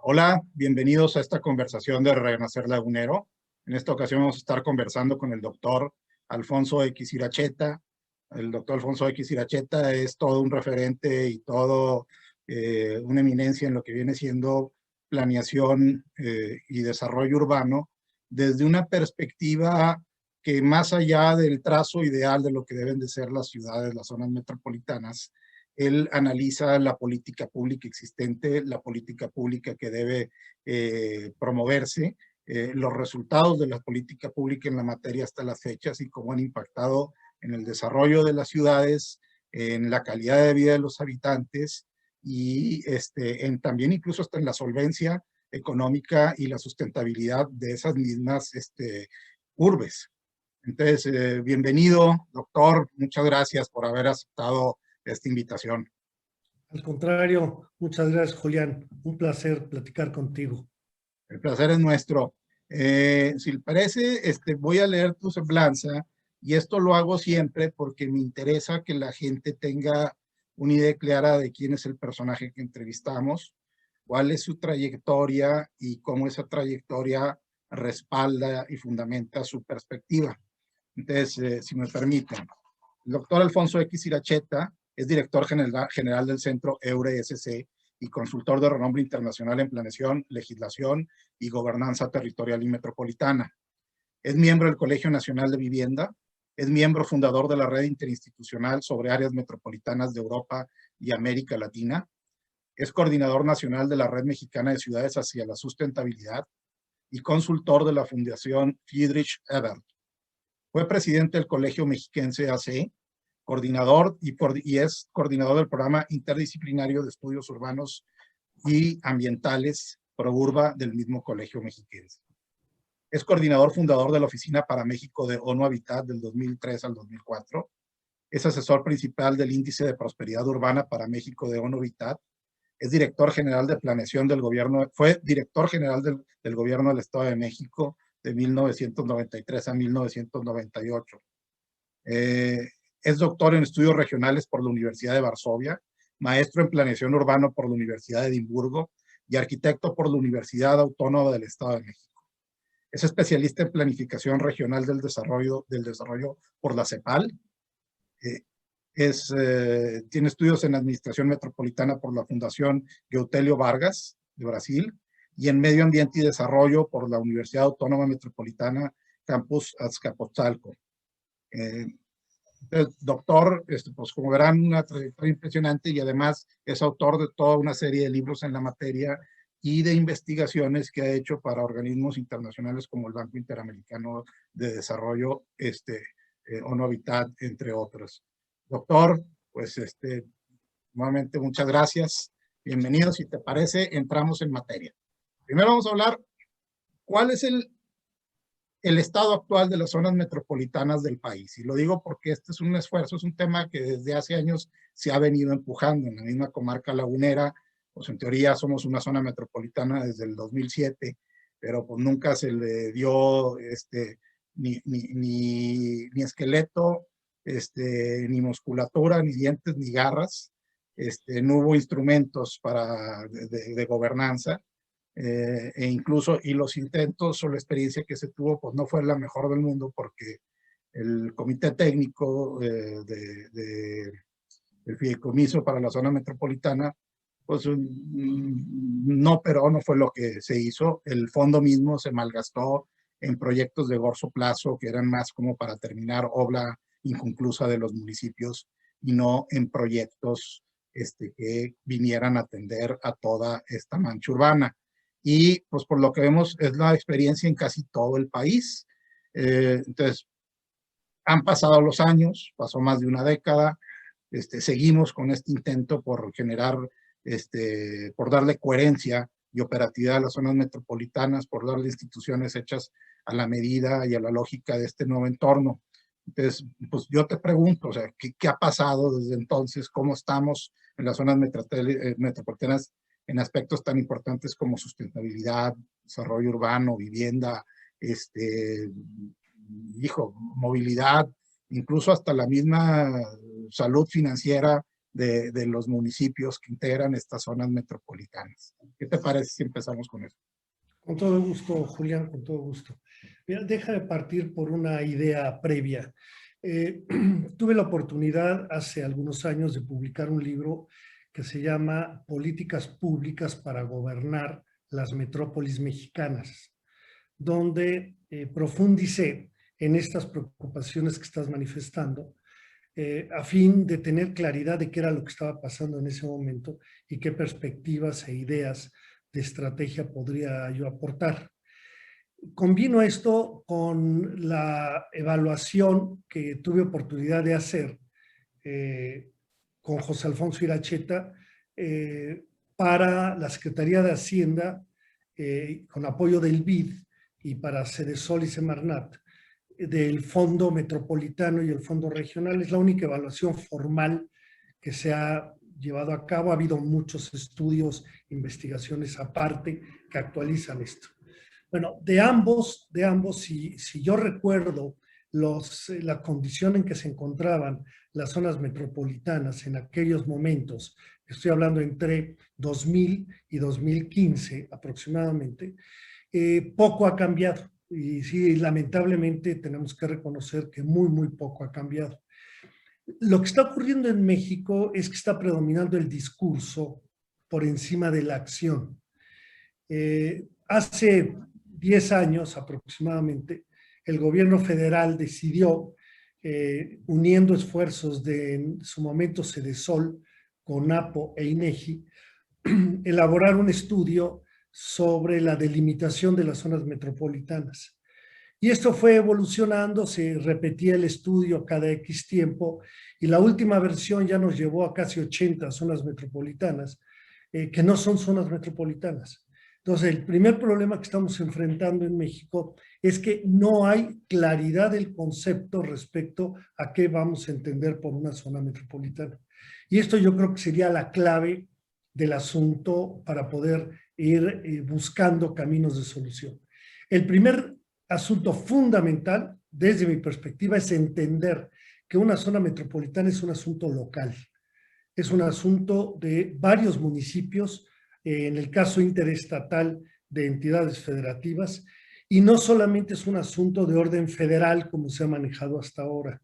Hola, bienvenidos a esta conversación de Renacer Lagunero. En esta ocasión vamos a estar conversando con el doctor Alfonso X. Iracheta. El doctor Alfonso X. Iracheta es todo un referente y todo una eminencia en lo que viene siendo planeación y desarrollo urbano desde una perspectiva que más allá del trazo ideal de lo que deben de ser las ciudades, las zonas metropolitanas, él analiza la política pública existente, la política pública que debe promoverse, los resultados de la política pública en la materia hasta las fechas y cómo han impactado en el desarrollo de las ciudades, en la calidad de vida de los habitantes y también incluso hasta en la solvencia económica y la sustentabilidad de esas mismas urbes. Entonces, bienvenido, doctor. Muchas gracias por haber aceptado esta invitación. Al contrario, muchas gracias, Julián. Un placer platicar contigo. El placer es nuestro. Si le parece, voy a leer tu semblanza y esto lo hago siempre porque me interesa que la gente tenga una idea clara de quién es el personaje que entrevistamos, cuál es su trayectoria y cómo esa trayectoria respalda y fundamenta su perspectiva. Entonces, si me permiten, el doctor Alfonso X. Iracheta es director general del Centro EURE-SC y consultor de renombre internacional en planeación, legislación y gobernanza territorial y metropolitana. Es miembro del Colegio Nacional de Vivienda, es miembro fundador de la Red Interinstitucional sobre Áreas Metropolitanas de Europa y América Latina, es coordinador nacional de la Red Mexicana de Ciudades hacia la Sustentabilidad y consultor de la Fundación Friedrich Ebert. Fue presidente del Colegio Mexiquense AC, coordinador y es coordinador del programa interdisciplinario de estudios urbanos y ambientales ProUrba del mismo Colegio Mexiquense. Es coordinador fundador de la Oficina para México de ONU Habitat del 2003 al 2004. Es asesor principal del Índice de Prosperidad Urbana para México de ONU Habitat. Es director general de planeación del gobierno, fue director general del gobierno del Estado de México de 1993 a 1998. Es doctor en estudios regionales por la Universidad de Varsovia, maestro en planeación urbana por la Universidad de Edimburgo y arquitecto por la Universidad Autónoma del Estado de México. Es especialista en planificación regional del desarrollo por la CEPAL. Tiene estudios en administración metropolitana por la Fundación Geutelio Vargas de Brasil y en medio ambiente y desarrollo por la Universidad Autónoma Metropolitana Campus Azcapotzalco. Doctor, pues como verán, una trayectoria impresionante y además es autor de toda una serie de libros en la materia y de investigaciones que ha hecho para organismos internacionales como el Banco Interamericano de Desarrollo, ONU Habitat, entre otros. Doctor, pues nuevamente muchas gracias. Bienvenido. Si te parece, entramos en materia. Primero vamos a hablar cuál es el estado actual de las zonas metropolitanas del país. Y lo digo porque este es un esfuerzo, es un tema que desde hace años se ha venido empujando en la misma comarca lagunera. Pues en teoría somos una zona metropolitana desde el 2007, pero pues nunca se le dio ni esqueleto, ni musculatura, ni dientes, ni garras. No hubo instrumentos de gobernanza. E incluso, y los intentos o la experiencia que se tuvo, pues no fue la mejor del mundo porque el comité técnico del fideicomiso para la zona metropolitana, pues no, pero no fue lo que se hizo. El fondo mismo se malgastó en proyectos de corto plazo que eran más como para terminar obra inconclusa de los municipios y no en proyectos que vinieran a atender a toda esta mancha urbana. Y pues por lo que vemos es la experiencia en casi todo el país. Entonces, han pasado los años, pasó más de una década, seguimos con este intento por generar, por darle coherencia y operatividad a las zonas metropolitanas, por darle instituciones hechas a la medida y a la lógica de este nuevo entorno. Entonces, pues yo te pregunto, o sea, ¿qué ha pasado desde entonces? ¿Cómo estamos en las zonas metropolitanas en aspectos tan importantes como sustentabilidad, desarrollo urbano, vivienda, movilidad, incluso hasta la misma salud financiera de los municipios que integran estas zonas metropolitanas. ¿Qué te parece si empezamos con eso? Con todo gusto, Julián, con todo gusto. Mira, déjame partir por una idea previa. Tuve la oportunidad hace algunos años de publicar un libro que se llama Políticas Públicas para Gobernar las Metrópolis Mexicanas, donde profundicé en estas preocupaciones que estás manifestando, a fin de tener claridad de qué era lo que estaba pasando en ese momento y qué perspectivas e ideas de estrategia podría yo aportar. Combino esto con la evaluación que tuve oportunidad de hacer con José Alfonso Iracheta para la Secretaría de Hacienda, con apoyo del BID y para Cedesol y Semarnat, del Fondo Metropolitano y el Fondo Regional. Es la única evaluación formal que se ha llevado a cabo. Ha habido muchos estudios, investigaciones aparte que actualizan esto. Bueno, de ambos, si yo recuerdo la condición en que se encontraban las zonas metropolitanas en aquellos momentos, estoy hablando entre 2000 y 2015 aproximadamente, poco ha cambiado. Y sí, lamentablemente tenemos que reconocer que muy poco ha cambiado. Lo que está ocurriendo en México es que está predominando el discurso por encima de la acción. Hace 10 años aproximadamente, el gobierno federal decidió, uniendo esfuerzos de en su momento Cedesol, CONAPO e INEGI, elaborar un estudio sobre la delimitación de las zonas metropolitanas. Y esto fue evolucionando, se repetía el estudio cada X tiempo, y la última versión ya nos llevó a casi 80 zonas metropolitanas, que no son zonas metropolitanas. Entonces, el primer problema que estamos enfrentando en México es que no hay claridad del concepto respecto a qué vamos a entender por una zona metropolitana. Y esto yo creo que sería la clave del asunto para poder ir buscando caminos de solución. El primer asunto fundamental, desde mi perspectiva, es entender que una zona metropolitana es un asunto local. Es un asunto de varios municipios, en el caso interestatal de entidades federativas, y no solamente es un asunto de orden federal como se ha manejado hasta ahora.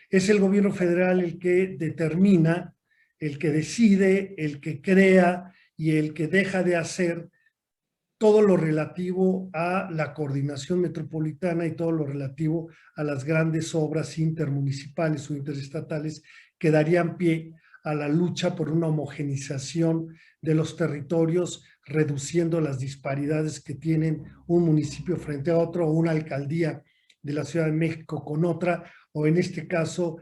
Es el gobierno federal el que determina, el que decide, el que crea y el que deja de hacer todo lo relativo a la coordinación metropolitana y todo lo relativo a las grandes obras intermunicipales o interestatales que darían pie a la lucha por una homogenización de los territorios, reduciendo las disparidades que tienen un municipio frente a otro o una alcaldía de la Ciudad de México con otra, o en este caso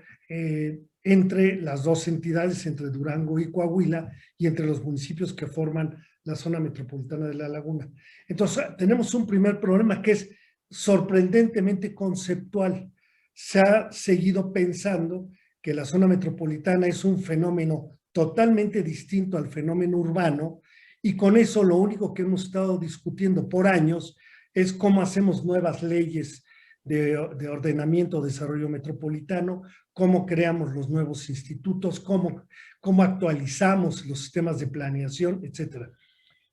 entre las dos entidades, entre Durango y Coahuila, y entre los municipios que forman la zona metropolitana de La Laguna. Entonces, tenemos un primer problema que es sorprendentemente conceptual. Se ha seguido pensando que la zona metropolitana es un fenómeno totalmente distinto al fenómeno urbano, y con eso lo único que hemos estado discutiendo por años es cómo hacemos nuevas leyes de ordenamiento, desarrollo metropolitano, cómo creamos los nuevos institutos, cómo actualizamos los sistemas de planeación, etcétera.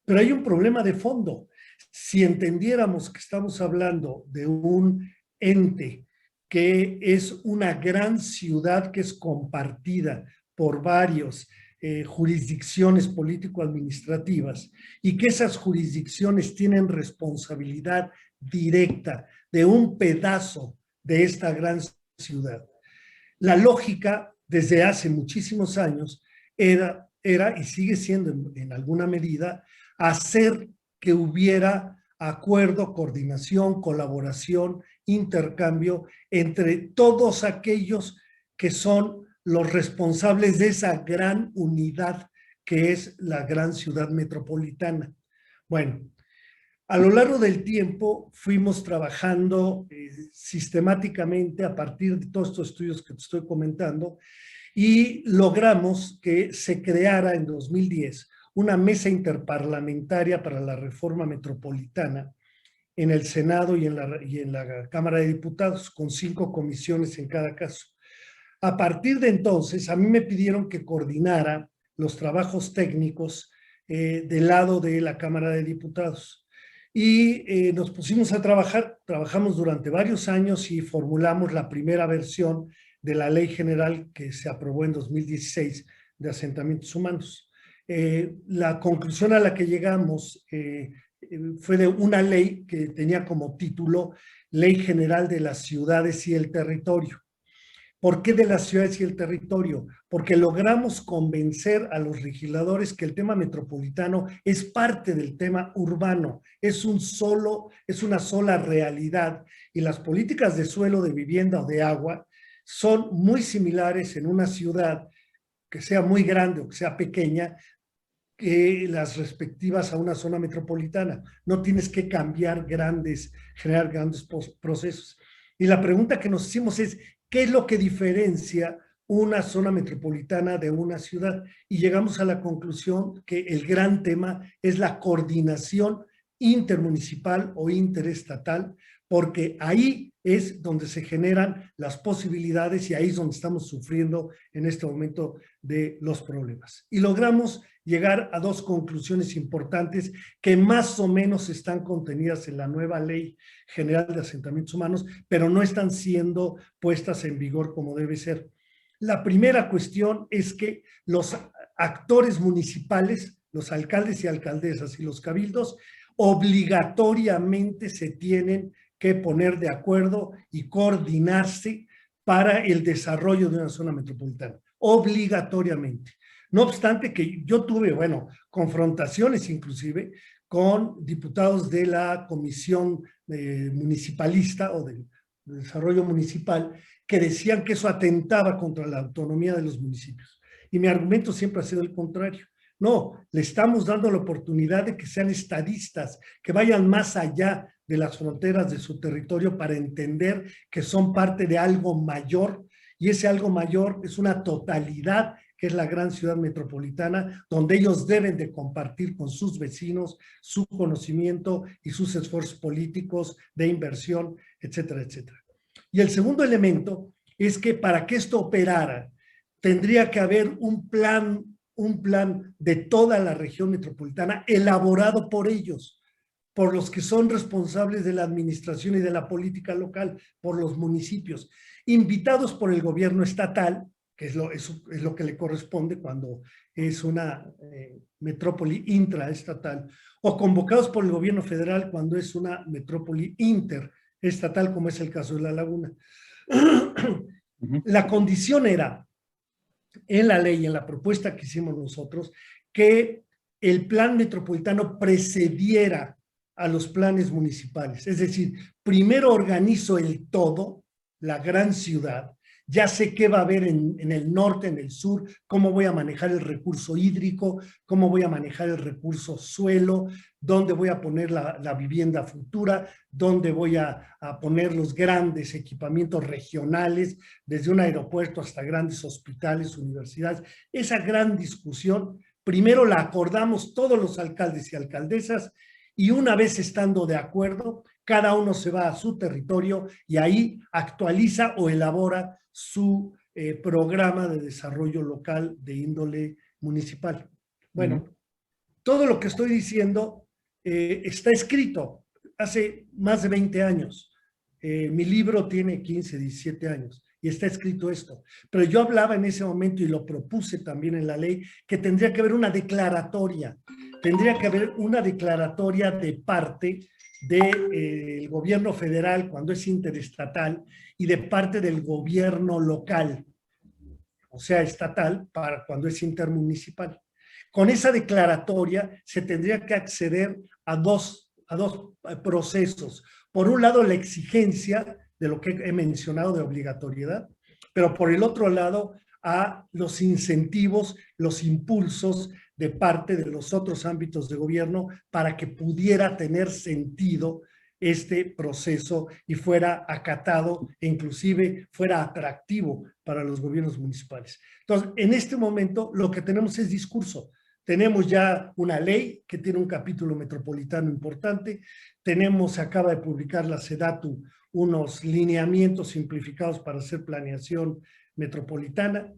Pero hay un problema de fondo. Si entendiéramos que estamos hablando de un ente que es una gran ciudad que es compartida por varios jurisdicciones político-administrativas y que esas jurisdicciones tienen responsabilidad directa de un pedazo de esta gran ciudad. La lógica desde hace muchísimos años era y sigue siendo en alguna medida hacer que hubiera acuerdo, coordinación, colaboración, intercambio entre todos aquellos que son los responsables de esa gran unidad que es la gran ciudad metropolitana. Bueno, a lo largo del tiempo fuimos trabajando sistemáticamente a partir de todos estos estudios que te estoy comentando y logramos que se creara en 2010 una mesa interparlamentaria para la reforma metropolitana en el Senado y en la Cámara de Diputados, con 5 comisiones en cada caso. A partir de entonces, a mí me pidieron que coordinara los trabajos técnicos del lado de la Cámara de Diputados. Y nos pusimos a trabajar, trabajamos durante varios años y formulamos la primera versión de la Ley General que se aprobó en 2016 de asentamientos humanos. La conclusión a la que llegamos fue de una ley que tenía como título Ley General de las Ciudades y el Territorio. ¿Por qué de las ciudades y el territorio? Porque logramos convencer a los legisladores que el tema metropolitano es parte del tema urbano, es una sola realidad, y las políticas de suelo, de vivienda o de agua son muy similares en una ciudad que sea muy grande o que sea pequeña, que las respectivas a una zona metropolitana. No tienes que generar grandes procesos. Y la pregunta que nos hicimos es, ¿qué es lo que diferencia una zona metropolitana de una ciudad? Y llegamos a la conclusión que el gran tema es la coordinación intermunicipal o interestatal, porque ahí es donde se generan las posibilidades y ahí es donde estamos sufriendo en este momento de los problemas. Y logramos llegar a dos conclusiones importantes que más o menos están contenidas en la nueva Ley General de Asentamientos Humanos, pero no están siendo puestas en vigor como debe ser. La primera cuestión es que los actores municipales, los alcaldes y alcaldesas y los cabildos, obligatoriamente se tienen que poner de acuerdo y coordinarse para el desarrollo de una zona metropolitana, obligatoriamente. No obstante que yo tuve, confrontaciones inclusive con diputados de la Comisión Municipalista o del Desarrollo Municipal que decían que eso atentaba contra la autonomía de los municipios. Y mi argumento siempre ha sido el contrario. No, le estamos dando la oportunidad de que sean estadistas, que vayan más allá de las fronteras de su territorio para entender que son parte de algo mayor, y ese algo mayor es una totalidad que es la gran ciudad metropolitana, donde ellos deben de compartir con sus vecinos su conocimiento y sus esfuerzos políticos de inversión, etcétera, etcétera. Y el segundo elemento es que para que esto operara, tendría que haber un plan de toda la región metropolitana elaborado por ellos, por los que son responsables de la administración y de la política local, por los municipios, invitados por el gobierno estatal, que es lo que le corresponde cuando es una metrópoli intraestatal, o convocados por el gobierno federal cuando es una metrópoli interestatal, como es el caso de La Laguna. La condición era, en la ley, en la propuesta que hicimos nosotros, que el plan metropolitano precediera a los planes municipales. Es decir, primero organizo el todo, la gran ciudad, ya sé qué va a haber en el norte, en el sur, cómo voy a manejar el recurso hídrico, cómo voy a manejar el recurso suelo, dónde voy a poner la vivienda futura, dónde voy a poner los grandes equipamientos regionales, desde un aeropuerto hasta grandes hospitales, universidades. Esa gran discusión, primero la acordamos todos los alcaldes y alcaldesas, y una vez estando de acuerdo, cada uno se va a su territorio y ahí actualiza o elabora su programa de desarrollo local de índole municipal. Bueno, todo lo que estoy diciendo está escrito hace más de 20 años. Mi libro tiene 15, 17 años y está escrito esto. Pero yo hablaba en ese momento y lo propuse también en la ley que tendría que haber una declaratoria. Tendría que haber una declaratoria de parte del gobierno federal cuando es interestatal y de parte del gobierno local, o sea, estatal, para cuando es intermunicipal. Con esa declaratoria se tendría que acceder a dos procesos. Por un lado, la exigencia de lo que he mencionado de obligatoriedad, pero por el otro lado, a los incentivos, los impulsos de parte de los otros ámbitos de gobierno para que pudiera tener sentido este proceso y fuera acatado e inclusive fuera atractivo para los gobiernos municipales. Entonces, en este momento lo que tenemos es discurso. Tenemos ya una ley que tiene un capítulo metropolitano importante, se acaba de publicar la SEDATU unos lineamientos simplificados para hacer planeación metropolitana.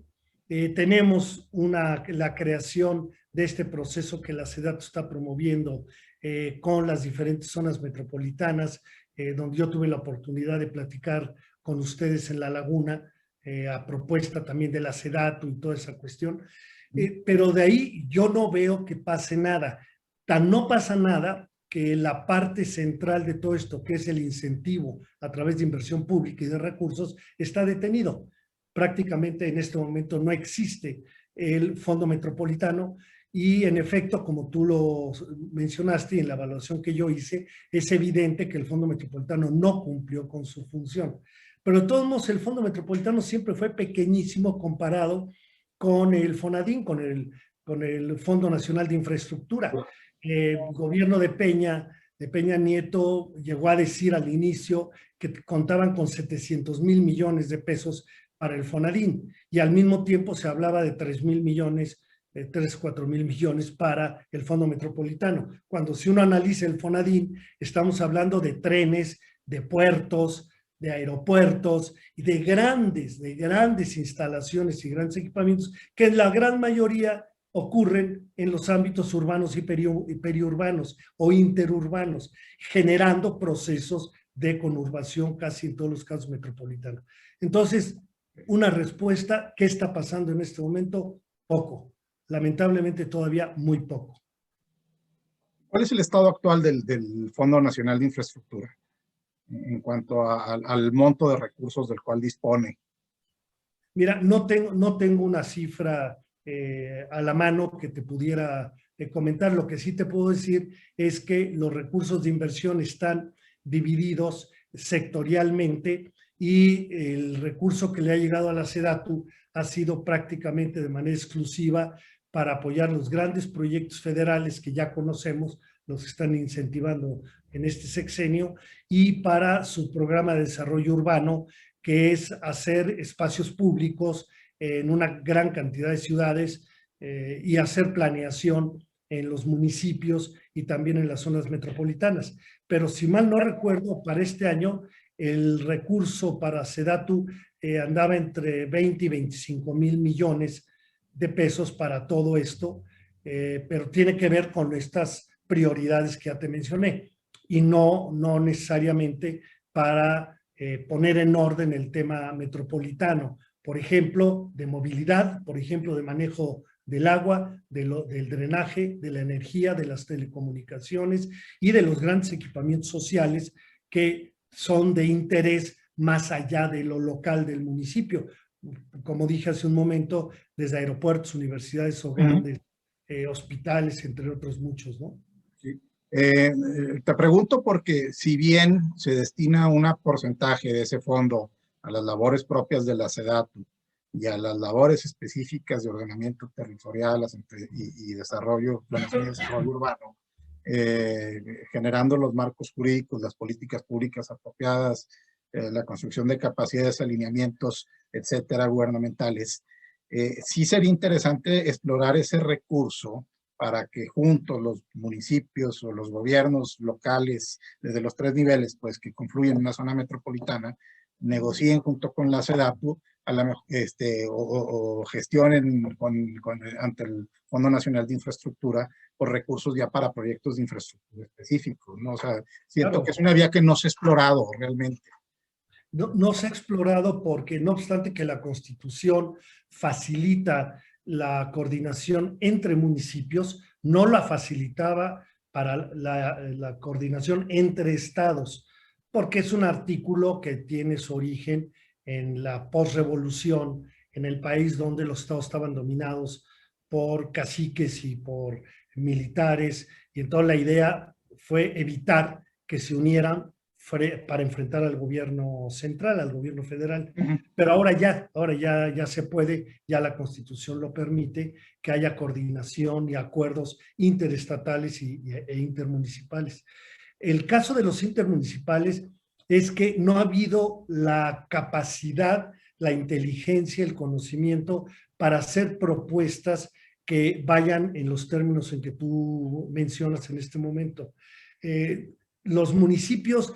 Tenemos la creación de este proceso que la SEDATU está promoviendo con las diferentes zonas metropolitanas, donde yo tuve la oportunidad de platicar con ustedes en La Laguna, a propuesta también de la SEDATU y toda esa cuestión. Pero de ahí yo no veo que pase nada. Tan no pasa nada que la parte central de todo esto, que es el incentivo a través de inversión pública y de recursos, está detenido. Prácticamente en este momento no existe el Fondo Metropolitano y en efecto, como tú lo mencionaste y en la evaluación que yo hice, es evidente que el Fondo Metropolitano no cumplió con su función. Pero de todos modos, el Fondo Metropolitano siempre fue pequeñísimo comparado con el FONADIN, con el Fondo Nacional de Infraestructura. El gobierno de Peña Nieto llegó a decir al inicio que contaban con 700,000 millones de pesos para el FONADIN y al mismo tiempo se hablaba de 3,000 millones, 4,000 millones para el Fondo Metropolitano. Cuando si uno analiza el FONADIN, estamos hablando de trenes, de puertos, de aeropuertos y de grandes instalaciones y grandes equipamientos que en la gran mayoría ocurren en los ámbitos urbanos y periurbanos o interurbanos, generando procesos de conurbación casi en todos los casos metropolitanos. Entonces, una respuesta, ¿qué está pasando en este momento? Poco. Lamentablemente todavía muy poco. ¿Cuál es el estado actual del Fondo Nacional de Infraestructura en cuanto al monto de recursos del cual dispone? Mira, no tengo una cifra a la mano que te pudiera comentar. Lo que sí te puedo decir es que los recursos de inversión están divididos sectorialmente y el recurso que le ha llegado a la SEDATU ha sido prácticamente de manera exclusiva para apoyar los grandes proyectos federales que ya conocemos, los que están incentivando en este sexenio, y para su programa de desarrollo urbano, que es hacer espacios públicos en una gran cantidad de ciudades y hacer planeación en los municipios y también en las zonas metropolitanas. Pero si mal no recuerdo, para este año el recurso para SEDATU andaba entre 20 y 25,000 millones de pesos para todo esto, pero tiene que ver con estas prioridades que ya te mencioné y no necesariamente para poner en orden el tema metropolitano, por ejemplo, de movilidad, por ejemplo, de manejo del agua, del drenaje, de la energía, de las telecomunicaciones y de los grandes equipamientos sociales que son de interés más allá de lo local del municipio. Como dije hace un momento, desde aeropuertos, universidades o grandes hospitales, entre otros muchos, ¿no? Sí. Te pregunto porque si bien se destina un porcentaje de ese fondo a las labores propias de la SEDATU y a las labores específicas de ordenamiento territorial y desarrollo, planeación y desarrollo urbano, generando los marcos jurídicos, las políticas públicas apropiadas, la construcción de capacidades, alineamientos, etcétera, gubernamentales, sí sería interesante explorar ese recurso para que juntos los municipios o los gobiernos locales, desde los 3 niveles, pues que confluyen en una zona metropolitana, negocien junto con la SEDATU o gestionen ante el Fondo Nacional de Infraestructura por recursos ya para proyectos de infraestructura específicos, ¿no? O sea, siento Claro. que es una vía que no se ha explorado realmente. No se ha explorado porque, no obstante que la Constitución facilita la coordinación entre municipios, no la facilitaba para la coordinación entre estados, porque es un artículo que tiene su origen en la posrevolución, en el país donde los estados estaban dominados por caciques y por militares, y entonces la idea fue evitar que se unieran para enfrentar al gobierno central, al gobierno federal. Pero ahora ya se puede, ya la Constitución lo permite, que haya coordinación y acuerdos interestatales e intermunicipales. El caso de los intermunicipales es que no ha habido la capacidad, la inteligencia, el conocimiento para hacer propuestas que vayan en los términos en que tú mencionas en este momento. Los municipios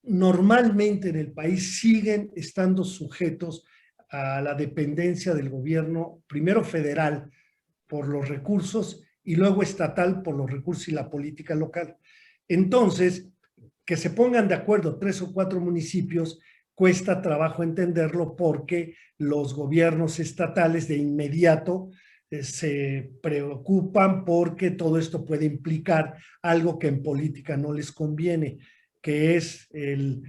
normalmente en el país siguen estando sujetos a la dependencia del gobierno, primero federal por los recursos y luego estatal por los recursos y la política local. Entonces, que se pongan de acuerdo 3 o 4 municipios cuesta trabajo entenderlo porque los gobiernos estatales de inmediato se preocupan porque todo esto puede implicar algo que en política no les conviene, que es el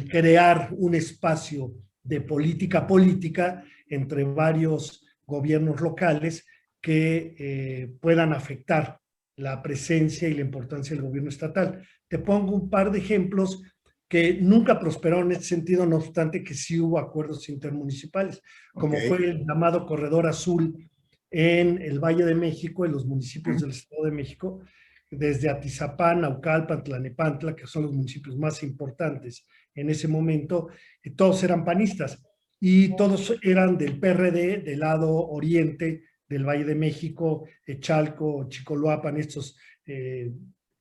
crear un espacio de política entre varios gobiernos locales que puedan afectar la presencia y la importancia del gobierno estatal. Te pongo un par de ejemplos que nunca prosperaron en este sentido, no obstante que sí hubo acuerdos intermunicipales, como Ok. fue el llamado Corredor Azul en el Valle de México, en los municipios del Estado de México, desde Atizapán, Naucalpan, Tlalnepantla, que son los municipios más importantes en ese momento, todos eran panistas y todos eran del PRD, del lado oriente del Valle de México, Chalco, Chicoloapan, estos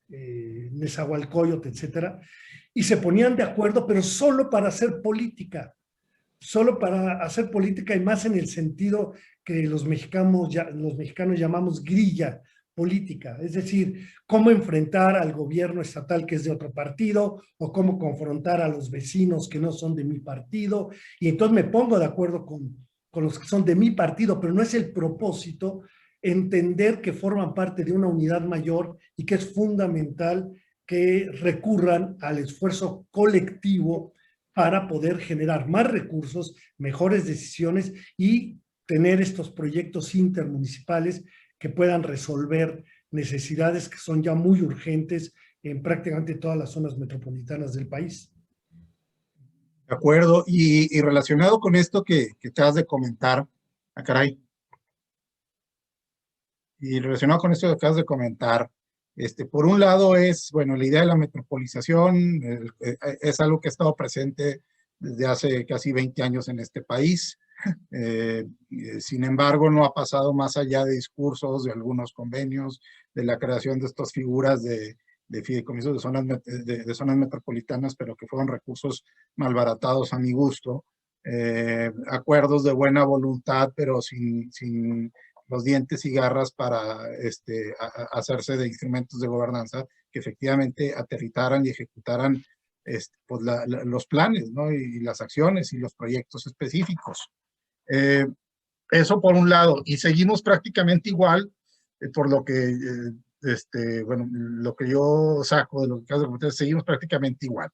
Nezahualcóyotl, etcétera, y se ponían de acuerdo, pero solo para hacer política y más en el sentido que los mexicanos llamamos grilla política, es decir, cómo enfrentar al gobierno estatal que es de otro partido o cómo confrontar a los vecinos que no son de mi partido, y entonces me pongo de acuerdo con los que son de mi partido, pero no es el propósito entender que forman parte de una unidad mayor y que es fundamental que recurran al esfuerzo colectivo para poder generar más recursos, mejores decisiones y tener estos proyectos intermunicipales que puedan resolver necesidades que son ya muy urgentes en prácticamente todas las zonas metropolitanas del país. De acuerdo. Y relacionado con esto que te has de comentar, caray, y relacionado con esto que acabas de comentar, por un lado es, bueno, la idea de la metropolización es algo que ha estado presente desde hace casi 20 años en este país. Sin embargo, no ha pasado más allá de discursos, de algunos convenios, de la creación de estas figuras de fideicomisos de zonas metropolitanas, pero que fueron recursos malbaratados a mi gusto. Acuerdos de buena voluntad, pero sin los dientes y garras para hacerse de instrumentos de gobernanza que efectivamente aterrizaran y ejecutaran pues los planes, ¿no? Y las acciones y los proyectos específicos. Eso por un lado, y seguimos prácticamente igual, por lo que, bueno, lo que yo saco de lo que acabas de comentar, seguimos prácticamente igual.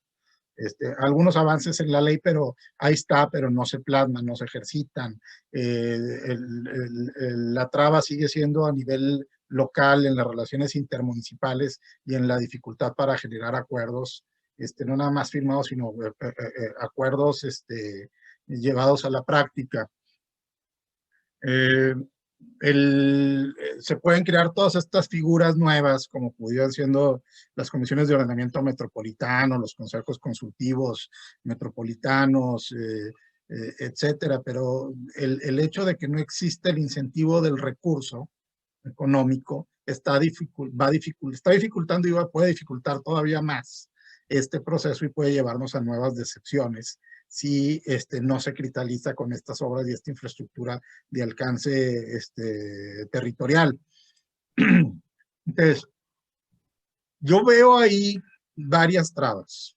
Algunos avances en la ley, pero ahí está, pero no se plasman, no se ejercitan. La traba sigue siendo a nivel local en las relaciones intermunicipales y en la dificultad para generar acuerdos, no nada más firmados, sino acuerdos llevados a la práctica. Se pueden crear todas estas figuras nuevas, como pudieran siendo las comisiones de ordenamiento metropolitano, los consejos consultivos metropolitanos, etcétera, pero el hecho de que no existe el incentivo del recurso económico está dificultando y puede dificultar todavía más este proceso y puede llevarnos a nuevas decepciones si no se cristaliza con estas obras y esta infraestructura de alcance territorial. Entonces, yo veo ahí varias trabas,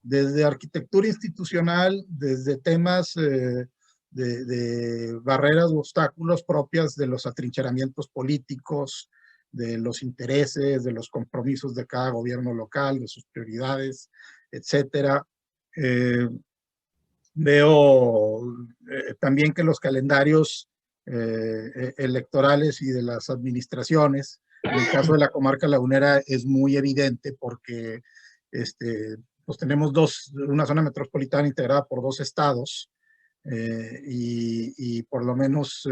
desde arquitectura institucional, desde temas de barreras u obstáculos propias de los atrincheramientos políticos, de los intereses, de los compromisos de cada gobierno local, de sus prioridades, etcétera. Veo también que los calendarios electorales y de las administraciones, en el caso de la comarca lagunera es muy evidente porque pues tenemos una zona metropolitana integrada por 2 estados y por lo menos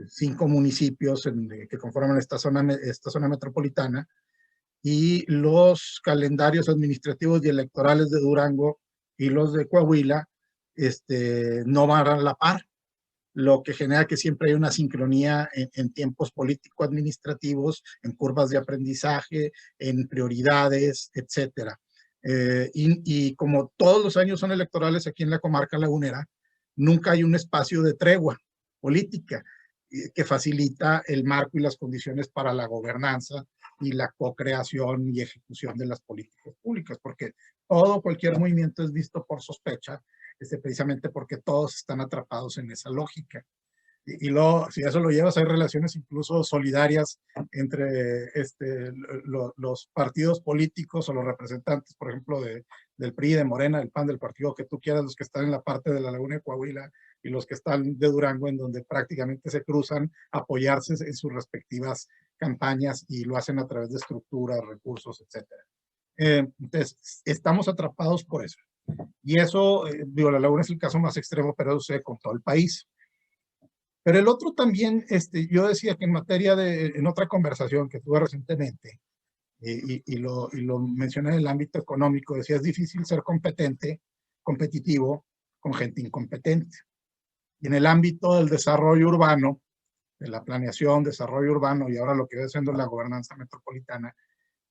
5 municipios que conforman esta zona metropolitana, y los calendarios administrativos y electorales de Durango y los de Coahuila no van a la par, lo que genera que siempre hay una sincronía en tiempos político-administrativos, en curvas de aprendizaje, en prioridades, etcétera. Y como todos los años son electorales aquí en la comarca lagunera, nunca hay un espacio de tregua política que facilita el marco y las condiciones para la gobernanza y la co-creación y ejecución de las políticas públicas, porque cualquier movimiento es visto por sospecha, precisamente porque todos están atrapados en esa lógica. Y luego, si eso lo llevas, hay relaciones incluso solidarias entre los partidos políticos o los representantes, por ejemplo, del PRI, de Morena, del PAN, del partido que tú quieras, los que están en la parte de la Laguna de Coahuila y los que están de Durango, en donde prácticamente se cruzan a apoyarse en sus respectivas campañas y lo hacen a través de estructuras, recursos, etcétera. Entonces, estamos atrapados por eso. Y eso, digo, la Laguna es el caso más extremo, pero eso sucede con todo el país. Pero el otro también, yo decía que en materia en otra conversación que tuve recientemente, y lo mencioné en el ámbito económico, decía, es difícil ser competitivo con gente incompetente. Y en el ámbito del desarrollo urbano, de la planeación, desarrollo urbano, y ahora lo que viene siendo la gobernanza metropolitana,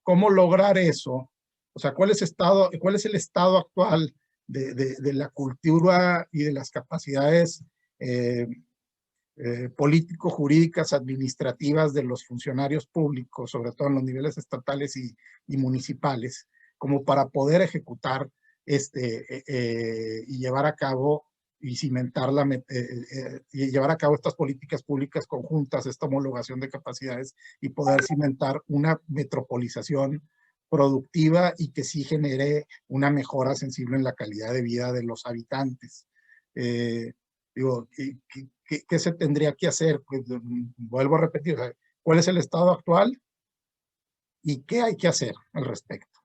¿cómo lograr eso? O sea, ¿cuál es el estado actual de la cultura y de las capacidades político-jurídicas, administrativas de los funcionarios públicos, sobre todo en los niveles estatales y municipales, como para poder ejecutar y llevar a cabo y cimentar y llevar a cabo estas políticas públicas conjuntas, esta homologación de capacidades y poder cimentar una metropolización productiva y que sí genere una mejora sensible en la calidad de vida de los habitantes. Digo, ¿qué se tendría que hacer? Pues, vuelvo a repetir, o sea, ¿cuál es el estado actual y qué hay que hacer al respecto?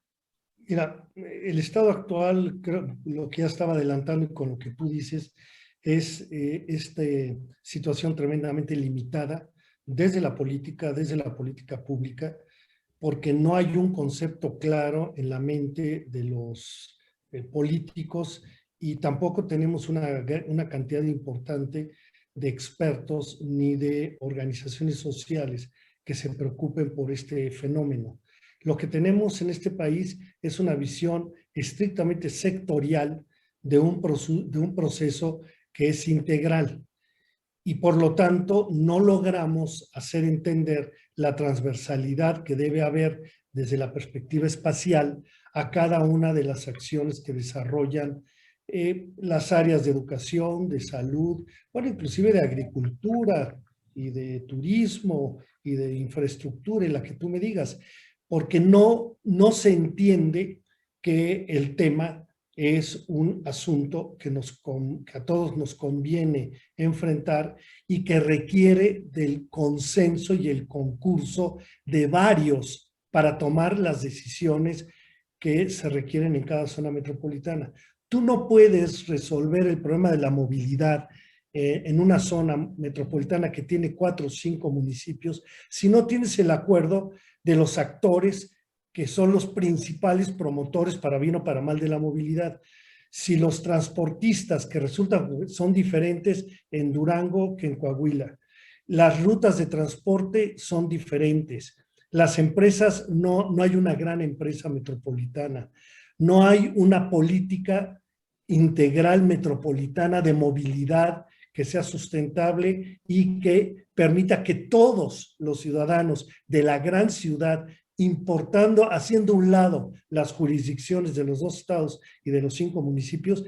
Mira, el estado actual, creo, lo que ya estaba adelantando y con lo que tú dices, es esta situación tremendamente limitada desde la política pública, porque no hay un concepto claro en la mente de los políticos y tampoco tenemos una cantidad importante de expertos ni de organizaciones sociales que se preocupen por este fenómeno. Lo que tenemos en este país es una visión estrictamente sectorial de un proceso que es integral y por lo tanto no logramos hacer entender la transversalidad que debe haber desde la perspectiva espacial a cada una de las acciones que desarrollan las áreas de educación, de salud, bueno, inclusive de agricultura y de turismo y de infraestructura, en la que tú me digas, porque no se entiende que el tema es un asunto que a todos nos conviene enfrentar y que requiere del consenso y el concurso de varios para tomar las decisiones que se requieren en cada zona metropolitana. Tú no puedes resolver el problema de la movilidad en una zona metropolitana que tiene 4 o 5 municipios si no tienes el acuerdo de los actores que son los principales promotores para bien o para mal de la movilidad. Si los transportistas que resultan son diferentes en Durango que en Coahuila, las rutas de transporte son diferentes, las empresas, no hay una gran empresa metropolitana, no hay una política integral metropolitana de movilidad que sea sustentable y que permita que todos los ciudadanos de la gran ciudad, haciendo un lado las jurisdicciones de los 2 estados y de los 5 municipios,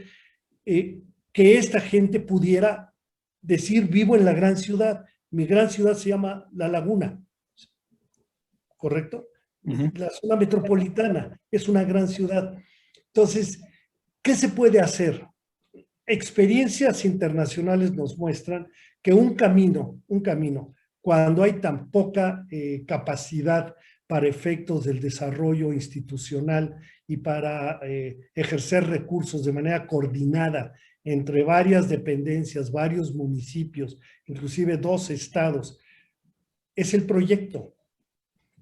que esta gente pudiera decir, vivo en la gran ciudad, mi gran ciudad se llama La Laguna, ¿correcto? La zona metropolitana es una gran ciudad. Entonces, ¿qué se puede hacer? Experiencias internacionales nos muestran que un camino, cuando hay tan poca capacidad para efectos del desarrollo institucional y para ejercer recursos de manera coordinada entre varias dependencias, varios municipios, inclusive 2 estados, es el proyecto.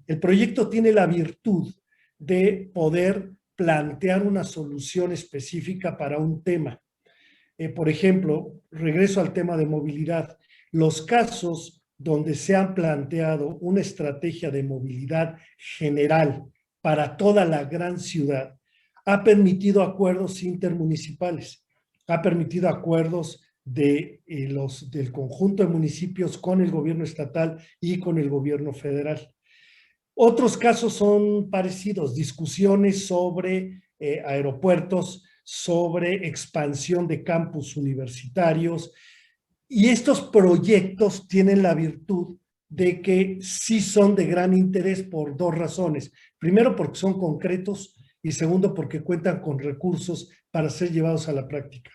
El proyecto tiene la virtud de poder plantear una solución específica para un tema. Por ejemplo, regreso al tema de movilidad. Los casos donde se han planteado una estrategia de movilidad general para toda la gran ciudad ha permitido acuerdos intermunicipales, ha permitido acuerdos del conjunto de municipios con el gobierno estatal y con el gobierno federal. Otros casos son parecidos, discusiones sobre aeropuertos, sobre expansión de campus universitarios, y estos proyectos tienen la virtud de que sí son de gran interés por dos razones. Primero, porque son concretos, y segundo, porque cuentan con recursos para ser llevados a la práctica.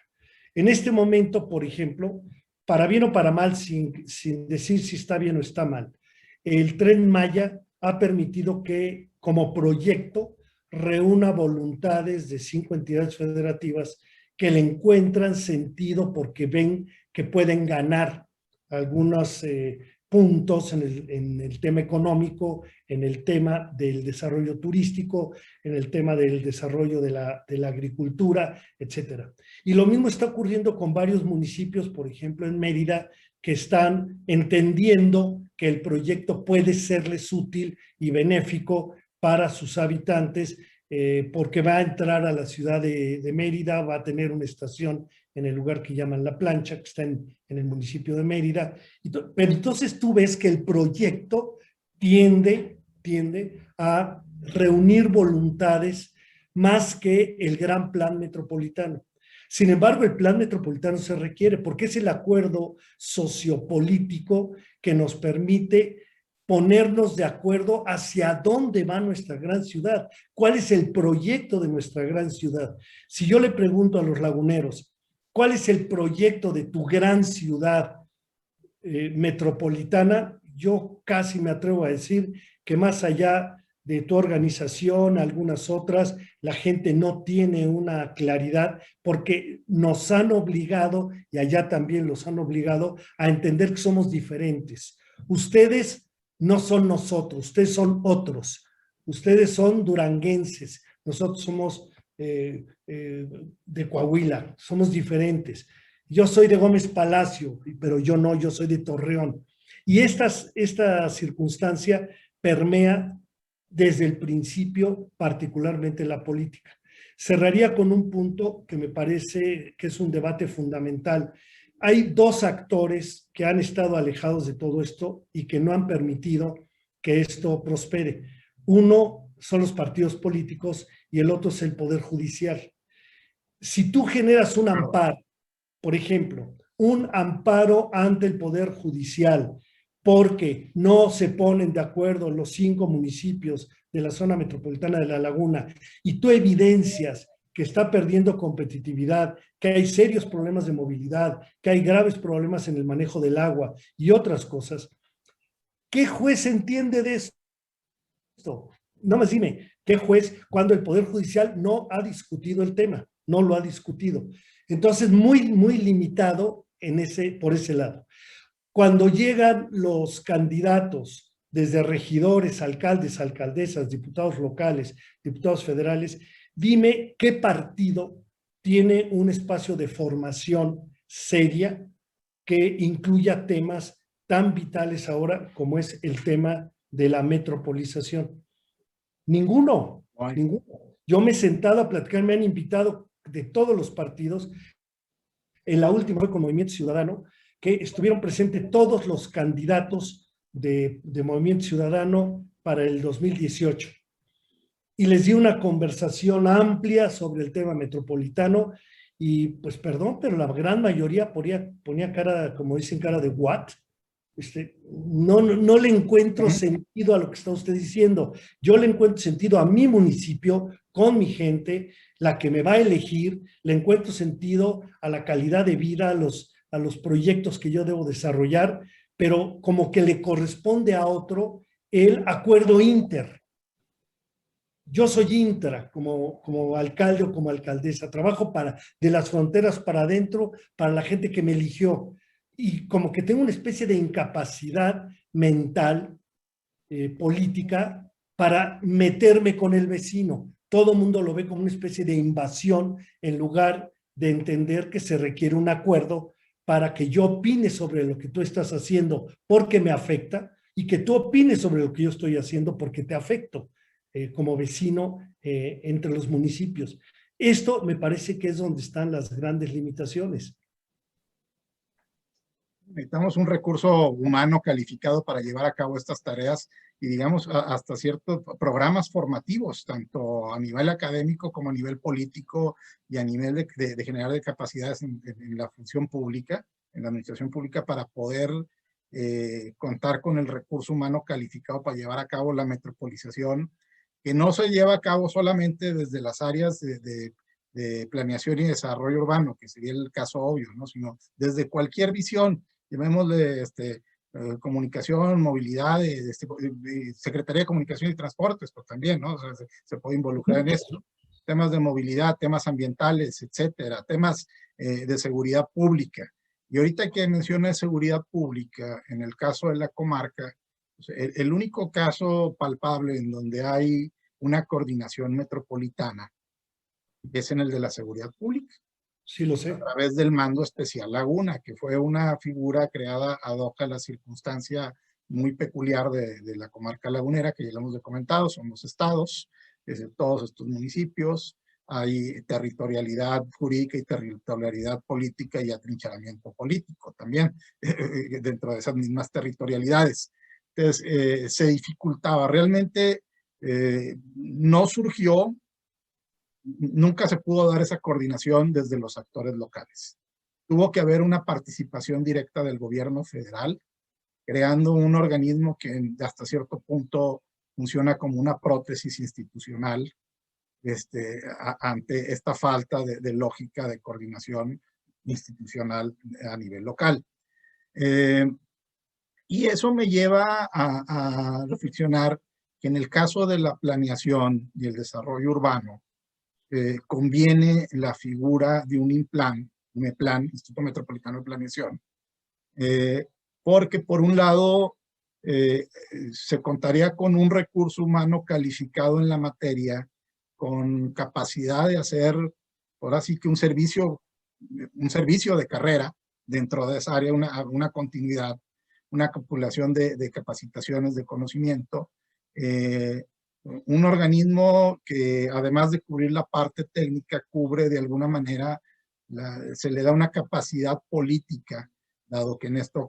En este momento, por ejemplo, para bien o para mal, sin decir si está bien o está mal, el Tren Maya ha permitido que, como proyecto, reúna voluntades de 5 entidades federativas que le encuentran sentido porque ven que pueden ganar algunos puntos en el tema económico, en el tema del desarrollo turístico, en el tema del desarrollo de la agricultura, etcétera. Y lo mismo está ocurriendo con varios municipios, por ejemplo, en Mérida, que están entendiendo que el proyecto puede serles útil y benéfico para sus habitantes, porque va a entrar a la ciudad de Mérida, va a tener una estación en el lugar que llaman La Plancha, que está en el municipio de Mérida. Pero entonces tú ves que el proyecto tiende a reunir voluntades más que el gran plan metropolitano. Sin embargo, el plan metropolitano se requiere porque es el acuerdo sociopolítico que nos permite ponernos de acuerdo hacia dónde va nuestra gran ciudad, cuál es el proyecto de nuestra gran ciudad. Si yo le pregunto a los laguneros, ¿cuál es el proyecto de tu gran ciudad metropolitana? Yo casi me atrevo a decir que más allá de tu organización, algunas otras, la gente no tiene una claridad porque nos han obligado, y allá también los han obligado, a entender que somos diferentes. Ustedes no son nosotros, ustedes son otros. Ustedes son duranguenses, nosotros somos de Coahuila, somos diferentes. Yo soy de Gómez Palacio, pero yo no, yo soy de Torreón. Y esta circunstancia permea desde el principio, particularmente la política. Cerraría con un punto que me parece que es un debate fundamental. Hay dos actores que han estado alejados de todo esto y que no han permitido que esto prospere. Uno son los partidos políticos y el otro es el Poder Judicial. Si tú generas un amparo, por ejemplo, un amparo ante el Poder Judicial, porque no se ponen de acuerdo los 5 municipios de la zona metropolitana de La Laguna, y tú evidencias que está perdiendo competitividad, que hay serios problemas de movilidad, que hay graves problemas en el manejo del agua y otras cosas, ¿qué juez entiende de esto? No más dime, ¿qué juez cuando el Poder Judicial no ha discutido el tema? No lo ha discutido. Entonces, muy limitado por ese lado. Cuando llegan los candidatos, desde regidores, alcaldes, alcaldesas, diputados locales, diputados federales, dime qué partido tiene un espacio de formación seria que incluya temas tan vitales ahora como es el tema de la metropolización. Ninguno. Yo me he sentado a platicar, me han invitado de todos los partidos. En la última fue con Movimiento Ciudadano, que estuvieron presentes todos los candidatos de Movimiento Ciudadano para el 2018. Y les di una conversación amplia sobre el tema metropolitano y pues perdón, pero la gran mayoría ponía cara, como dicen, cara de what. No le encuentro sentido a lo que está usted diciendo. Yo le encuentro sentido a mi municipio, con mi gente, la que me va a elegir, le encuentro sentido a la calidad de vida, a los proyectos que yo debo desarrollar, pero como que le corresponde a otro el acuerdo inter. Yo soy intra como alcalde o como alcaldesa, trabajo de las fronteras para adentro, para la gente que me eligió. Y como que tengo una especie de incapacidad mental, política, para meterme con el vecino. Todo el mundo lo ve como una especie de invasión en lugar de entender que se requiere un acuerdo para que yo opine sobre lo que tú estás haciendo porque me afecta y que tú opines sobre lo que yo estoy haciendo porque te afecto como vecino entre los municipios. Esto me parece que es donde están las grandes limitaciones. Necesitamos un recurso humano calificado para llevar a cabo estas tareas y, digamos, hasta ciertos programas formativos, tanto a nivel académico como a nivel político y a nivel de generar de capacidades en la función pública, en la administración pública, para poder contar con el recurso humano calificado para llevar a cabo la metropolización, que no se lleva a cabo solamente desde las áreas de planeación y desarrollo urbano, que sería el caso obvio, ¿no? Sino desde cualquier visión, llamémosle comunicación, movilidad, Secretaría de Comunicación y Transportes, pues también, ¿no? O sea, se puede involucrar en esto. Temas de movilidad, temas ambientales, etcétera, temas de seguridad pública. Y ahorita que menciona seguridad pública, en el caso de la comarca, pues, el único caso palpable en donde hay una coordinación metropolitana es en el de la seguridad pública, Sí, lo a sé. través del Mando Especial Laguna, que fue una figura creada ad hoc a la circunstancia muy peculiar de la comarca lagunera, que ya lo hemos comentado, son los estados, todos estos municipios, hay territorialidad jurídica y territorialidad política y atrincheramiento político también dentro de esas mismas territorialidades. Entonces, se dificultaba. Realmente no surgió, nunca se pudo dar esa coordinación desde los actores locales. Tuvo que haber una participación directa del gobierno federal, creando un organismo que hasta cierto punto funciona como una prótesis institucional ante esta falta de lógica de coordinación institucional a nivel local. Y eso me lleva a reflexionar que en el caso de la planeación y el desarrollo urbano, conviene la figura de un IMPLAN, Instituto Metropolitano de Planeación, porque por un lado se contaría con un recurso humano calificado en la materia, con capacidad de hacer, ahora sí que un servicio de carrera dentro de esa área, una continuidad, una acumulación de capacitaciones, de conocimiento, un organismo que además de cubrir la parte técnica, cubre de alguna manera, se le da una capacidad política, dado que en esto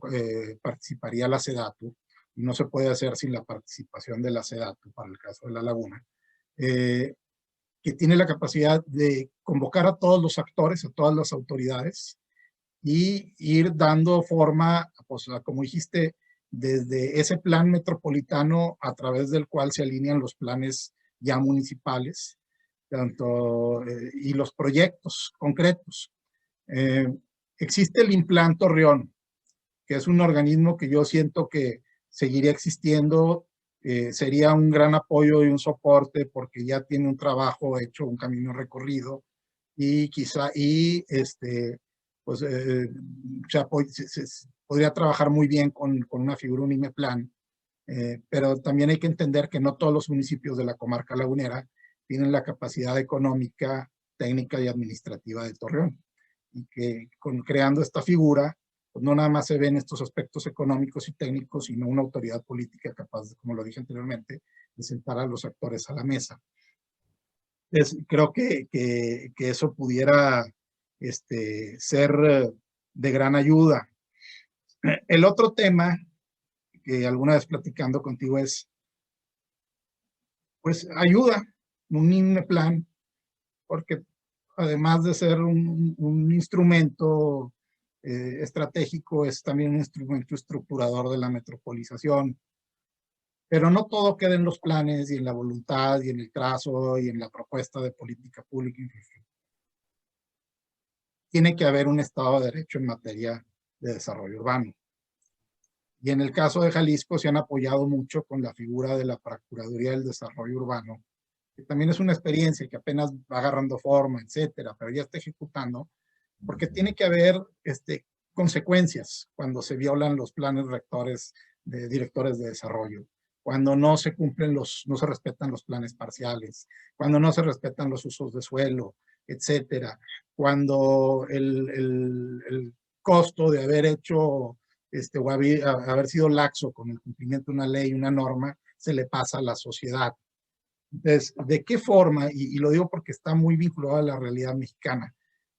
participaría la SEDATU, y no se puede hacer sin la participación de la SEDATU para el caso de la laguna, que tiene la capacidad de convocar a todos los actores, a todas las autoridades, y ir dando forma, pues, como dijiste, desde ese plan metropolitano a través del cual se alinean los planes ya municipales, tanto, y los proyectos concretos. Eh, Existe el Implan Torreón, que es un organismo que yo siento que seguiría existiendo, sería un gran apoyo y un soporte porque ya tiene un trabajo hecho, un camino recorrido, y quizá, pues, se podría trabajar muy bien con una figura, un IMEPLAN, pero también hay que entender que no todos los municipios de la comarca lagunera tienen la capacidad económica, técnica y administrativa de Torreón, y que creando esta figura, pues no nada más se ven estos aspectos económicos y técnicos, sino una autoridad política capaz, como lo dije anteriormente, de sentar a los actores a la mesa. Creo que eso pudiera ser de gran ayuda. El otro tema que alguna vez platicando contigo es, pues, ayuda, un plan, porque además de ser un instrumento estratégico, es también un instrumento estructurador de la metropolización. Pero no todo queda en los planes y en la voluntad y en el trazo y en la propuesta de política pública. Tiene que haber un Estado de Derecho en materia de desarrollo urbano. Y en el caso de Jalisco se han apoyado mucho con la figura de la Procuraduría del Desarrollo Urbano, que también es una experiencia que apenas va agarrando forma, etcétera, pero ya está ejecutando, porque tiene que haber consecuencias cuando se violan los planes rectores de directores de desarrollo, cuando no se cumplen no se respetan los planes parciales, cuando no se respetan los usos de suelo, etcétera, cuando el costo de haber hecho o haber sido laxo con el cumplimiento de una ley, una norma, se le pasa a la sociedad. Entonces, ¿de qué forma? Y lo digo porque está muy vinculado a la realidad mexicana.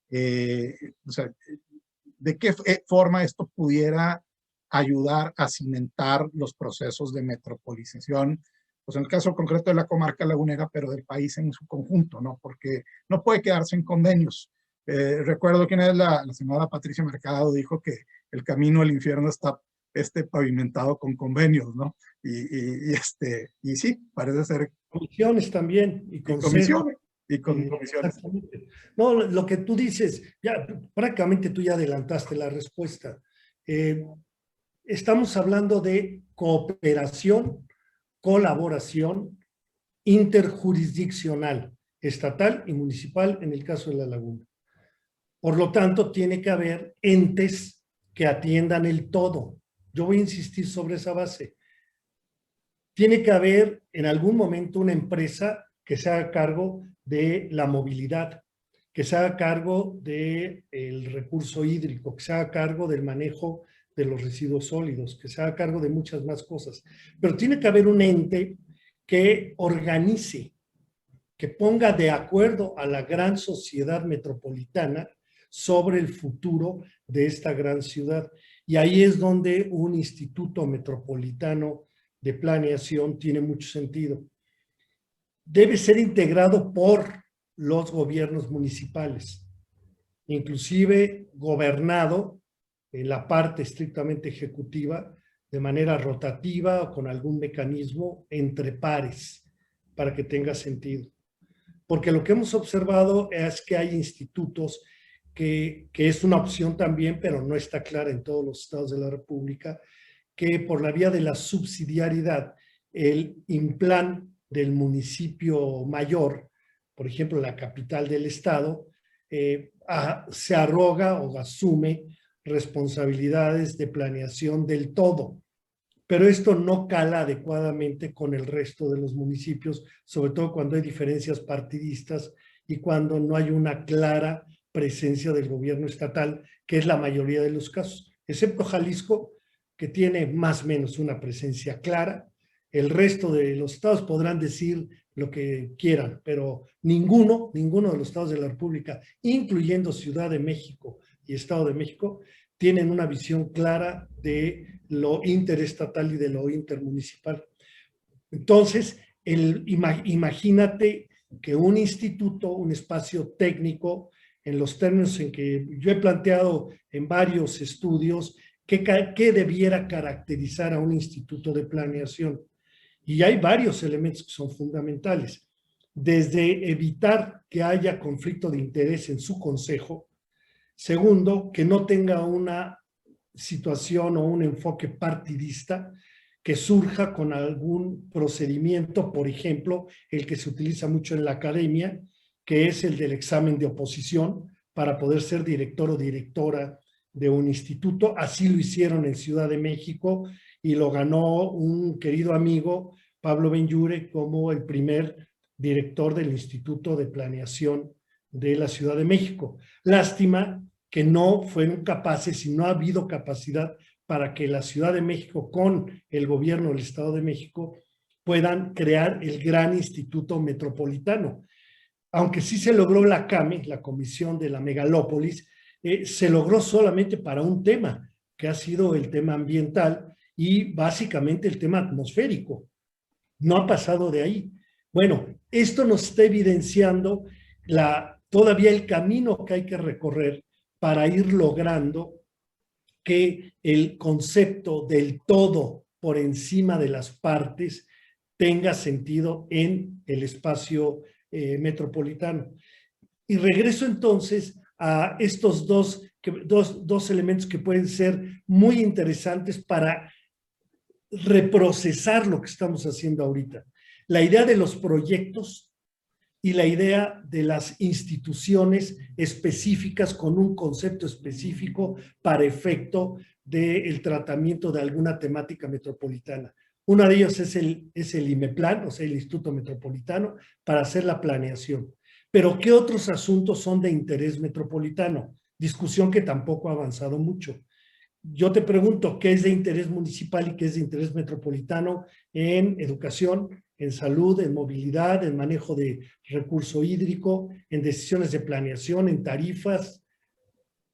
O sea, de qué forma esto pudiera ayudar a cimentar los procesos de metropolización, pues en el caso concreto de la comarca lagunera, pero del país en su conjunto, ¿no? Porque no puede quedarse en convenios. Recuerdo que una vez la señora Patricia Mercado dijo que el camino al infierno está pavimentado con convenios, ¿no? Y sí, parece ser. Comisiones también y Y consejos. comisiones. Y con comisiones. Exactamente. No, lo que tú dices, ya prácticamente tú ya adelantaste la respuesta. Estamos hablando de cooperación, colaboración interjurisdiccional, estatal y municipal en el caso de La Laguna. Por lo tanto, tiene que haber entes que atiendan el todo. Yo voy a insistir sobre esa base. Tiene que haber en algún momento una empresa que se haga cargo de la movilidad, que se haga cargo del recurso hídrico, que se haga cargo del manejo de los residuos sólidos, que se haga cargo de muchas más cosas. Pero tiene que haber un ente que organice, que ponga de acuerdo a la gran sociedad metropolitana sobre el futuro de esta gran ciudad. Y ahí es donde un instituto metropolitano de planeación tiene mucho sentido. Debe ser integrado por los gobiernos municipales, inclusive gobernado en la parte estrictamente ejecutiva de manera rotativa o con algún mecanismo entre pares para que tenga sentido. Porque lo que hemos observado es que hay institutos que es una opción también, pero no está clara en todos los estados de la República, que por la vía de la subsidiariedad, el implan del municipio mayor, por ejemplo, la capital del estado, se arroga o asume responsabilidades de planeación del todo. Pero esto no cala adecuadamente con el resto de los municipios, sobre todo cuando hay diferencias partidistas y cuando no hay una clara presencia del gobierno estatal, que es la mayoría de los casos, excepto Jalisco, que tiene más o menos una presencia clara. El resto de los estados podrán decir lo que quieran, pero ninguno de los estados de la República, incluyendo Ciudad de México y Estado de México, tienen una visión clara de lo interestatal y de lo intermunicipal. Entonces, imagínate que un instituto, un espacio técnico, en los términos en que yo he planteado en varios estudios, ¿qué debiera caracterizar a un instituto de planeación? Y hay varios elementos que son fundamentales. Desde evitar que haya conflicto de interés en su consejo. Segundo, que no tenga una situación o un enfoque partidista que surja con algún procedimiento, por ejemplo, el que se utiliza mucho en la academia, que es el del examen de oposición para poder ser director o directora de un instituto. Así lo hicieron en Ciudad de México y lo ganó un querido amigo, Pablo Benlliure, como el primer director del Instituto de Planeación de la Ciudad de México. Lástima que no fueron capaces y no ha habido capacidad para que la Ciudad de México con el gobierno del Estado de México puedan crear el gran instituto metropolitano. Aunque sí se logró la CAME, la Comisión de la Megalópolis, se logró solamente para un tema, que ha sido el tema ambiental y básicamente el tema atmosférico. No ha pasado de ahí. Bueno, esto nos está evidenciando todavía el camino que hay que recorrer para ir logrando que el concepto del todo por encima de las partes tenga sentido en el espacio metropolitano. Y regreso entonces a estos dos elementos que pueden ser muy interesantes para reprocesar lo que estamos haciendo ahorita. La idea de los proyectos y la idea de las instituciones específicas con un concepto específico para efecto del tratamiento de alguna temática metropolitana. Una de ellas es el IMEPLAN, o sea, el Instituto Metropolitano, para hacer la planeación. Pero ¿qué otros asuntos son de interés metropolitano? Discusión que tampoco ha avanzado mucho. Yo te pregunto, ¿qué es de interés municipal y qué es de interés metropolitano en educación, en salud, en movilidad, en manejo de recurso hídrico, en decisiones de planeación, en tarifas?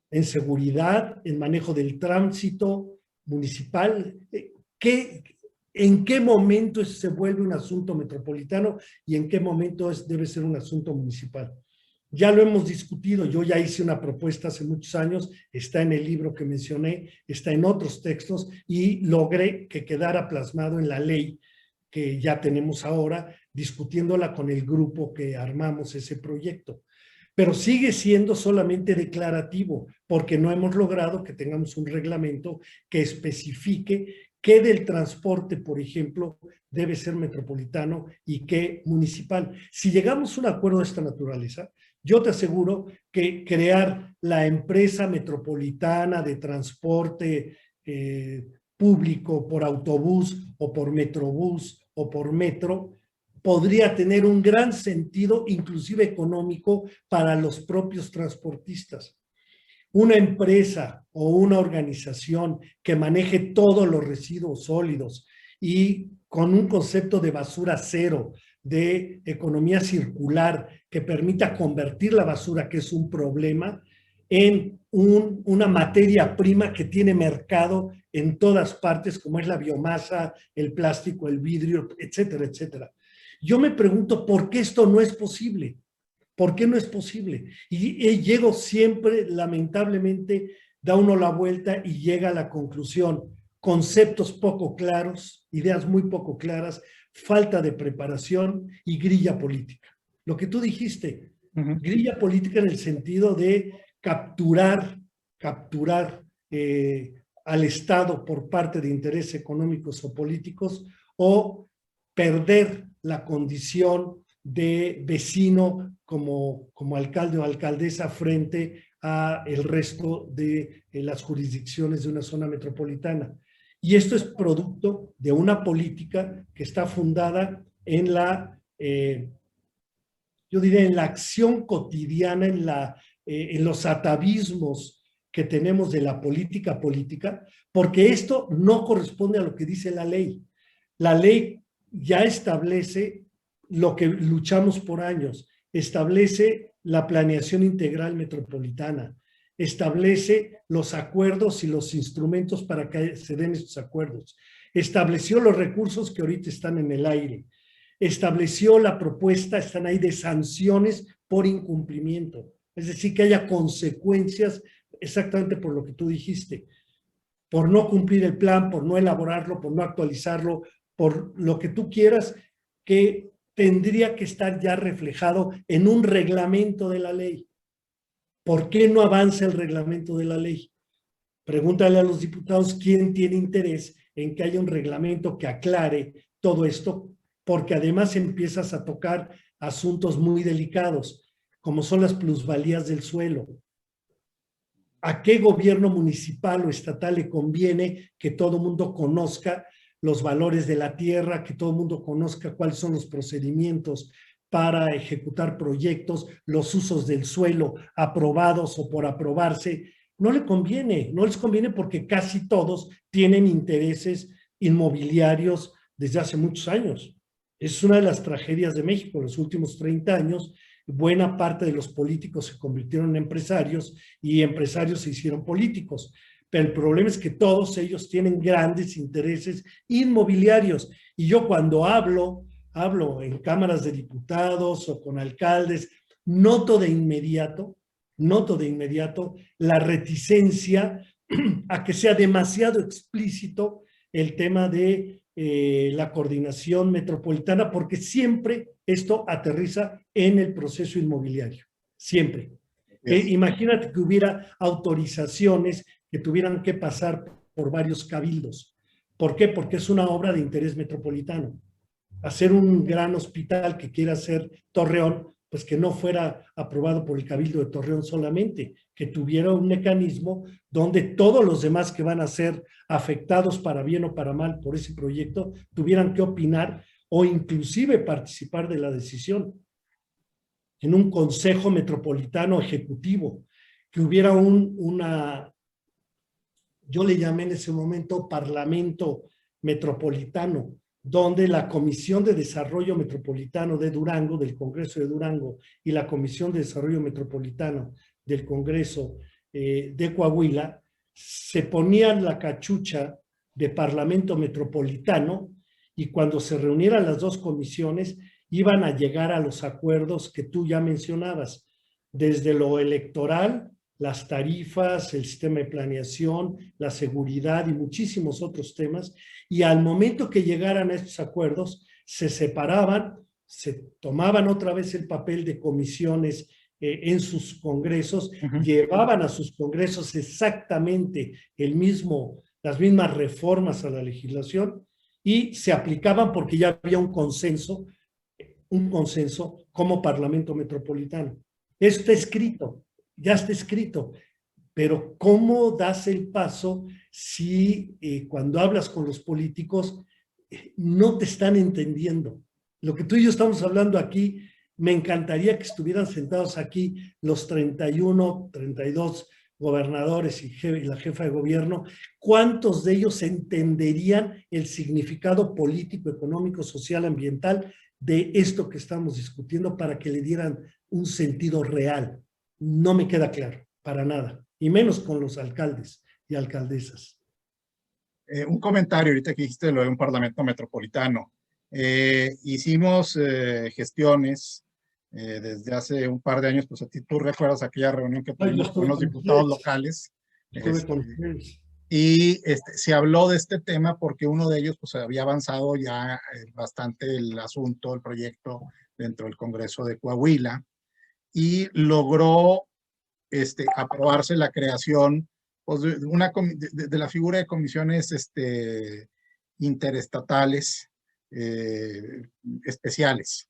en seguridad, en manejo del tránsito municipal. ¿En qué momento se vuelve un asunto metropolitano y en qué momento debe ser un asunto municipal? Ya lo hemos discutido, yo ya hice una propuesta hace muchos años, está en el libro que mencioné, está en otros textos y logré que quedara plasmado en la ley que ya tenemos ahora, discutiéndola con el grupo que armamos ese proyecto. Pero sigue siendo solamente declarativo, porque no hemos logrado que tengamos un reglamento que especifique qué del transporte, por ejemplo, debe ser metropolitano y qué municipal. Si llegamos a un acuerdo de esta naturaleza, yo te aseguro que crear la empresa metropolitana de transporte público por autobús o por metrobús o por metro podría tener un gran sentido, inclusive económico, para los propios transportistas. Una empresa o una organización que maneje todos los residuos sólidos y con un concepto de basura cero, de economía circular, que permita convertir la basura, que es un problema, en una materia prima que tiene mercado en todas partes, como es la biomasa, el plástico, el vidrio, etcétera, etcétera. Yo me pregunto por qué esto no es posible. ¿Por qué no es posible? Y llego siempre, lamentablemente, da uno la vuelta y llega a la conclusión. Conceptos poco claros, ideas muy poco claras, falta de preparación y grilla política. Lo que tú dijiste, grilla política en el sentido de capturar al Estado por parte de intereses económicos o políticos o perder la condición de vecino como alcalde o alcaldesa frente a el resto de las jurisdicciones de una zona metropolitana. Y esto es producto de una política que está fundada en yo diría, en la acción cotidiana, en los atavismos que tenemos de la política, porque esto no corresponde a lo que dice la ley. La ley ya establece lo que luchamos por años, establece la planeación integral metropolitana, establece los acuerdos y los instrumentos para que se den estos acuerdos, estableció los recursos que ahorita están en el aire, estableció la propuesta, están ahí, de sanciones por incumplimiento, es decir, que haya consecuencias exactamente por lo que tú dijiste, por no cumplir el plan, por no elaborarlo, por no actualizarlo, por lo que tú quieras, que tendría que estar ya reflejado en un reglamento de la ley. ¿Por qué no avanza el reglamento de la ley? Pregúntale a los diputados quién tiene interés en que haya un reglamento que aclare todo esto, porque además empiezas a tocar asuntos muy delicados, como son las plusvalías del suelo. ¿A qué gobierno municipal o estatal le conviene que todo el mundo conozca los valores de la tierra, que todo el mundo conozca cuáles son los procedimientos para ejecutar proyectos, los usos del suelo aprobados o por aprobarse? No le conviene, no les conviene porque casi todos tienen intereses inmobiliarios desde hace muchos años. Es una de las tragedias de México en los últimos 30 años. Buena parte de los políticos se convirtieron en empresarios y empresarios se hicieron políticos. Pero el problema es que todos ellos tienen grandes intereses inmobiliarios. Y yo cuando hablo en cámaras de diputados o con alcaldes, noto de inmediato la reticencia a que sea demasiado explícito el tema de la coordinación metropolitana, porque siempre esto aterriza en el proceso inmobiliario, siempre. Imagínate que hubiera autorizaciones que tuvieran que pasar por varios cabildos. ¿Por qué? Porque es una obra de interés metropolitano. Hacer un gran hospital que quiera hacer Torreón, pues que no fuera aprobado por el Cabildo de Torreón solamente, que tuviera un mecanismo donde todos los demás que van a ser afectados para bien o para mal por ese proyecto tuvieran que opinar o inclusive participar de la decisión. En un consejo metropolitano ejecutivo, que hubiera yo le llamé en ese momento parlamento metropolitano, donde la Comisión de Desarrollo Metropolitano de Durango, del Congreso de Durango, y la Comisión de Desarrollo Metropolitano del Congreso de Coahuila se ponían la cachucha de Parlamento Metropolitano y cuando se reunieran las dos comisiones iban a llegar a los acuerdos que tú ya mencionabas, desde lo electoral, las tarifas, el sistema de planeación, la seguridad y muchísimos otros temas, y al momento que llegaran a estos acuerdos, se separaban, se tomaban otra vez el papel de comisiones en sus congresos, llevaban a sus congresos exactamente las mismas reformas a la legislación y se aplicaban porque ya había un consenso como Parlamento Metropolitano. Esto está escrito, ya está escrito, pero ¿cómo das el paso si cuando hablas con los políticos no te están entendiendo? Lo que tú y yo estamos hablando aquí, me encantaría que estuvieran sentados aquí los 31, 32 gobernadores y la jefa de gobierno. ¿Cuántos de ellos entenderían el significado político, económico, social, ambiental de esto que estamos discutiendo para que le dieran un sentido real? No me queda claro, para nada, y menos con los alcaldes y alcaldesas. Un comentario ahorita que dijiste lo de un parlamento metropolitano. Hicimos gestiones desde hace un par de años, pues a ti tú recuerdas aquella reunión que tuvimos con los diputados locales. Y se habló de este tema porque uno de ellos pues había avanzado ya bastante el asunto, el proyecto dentro del Congreso de Coahuila y logró aprobarse la creación pues, de la figura de comisiones interestatales especiales.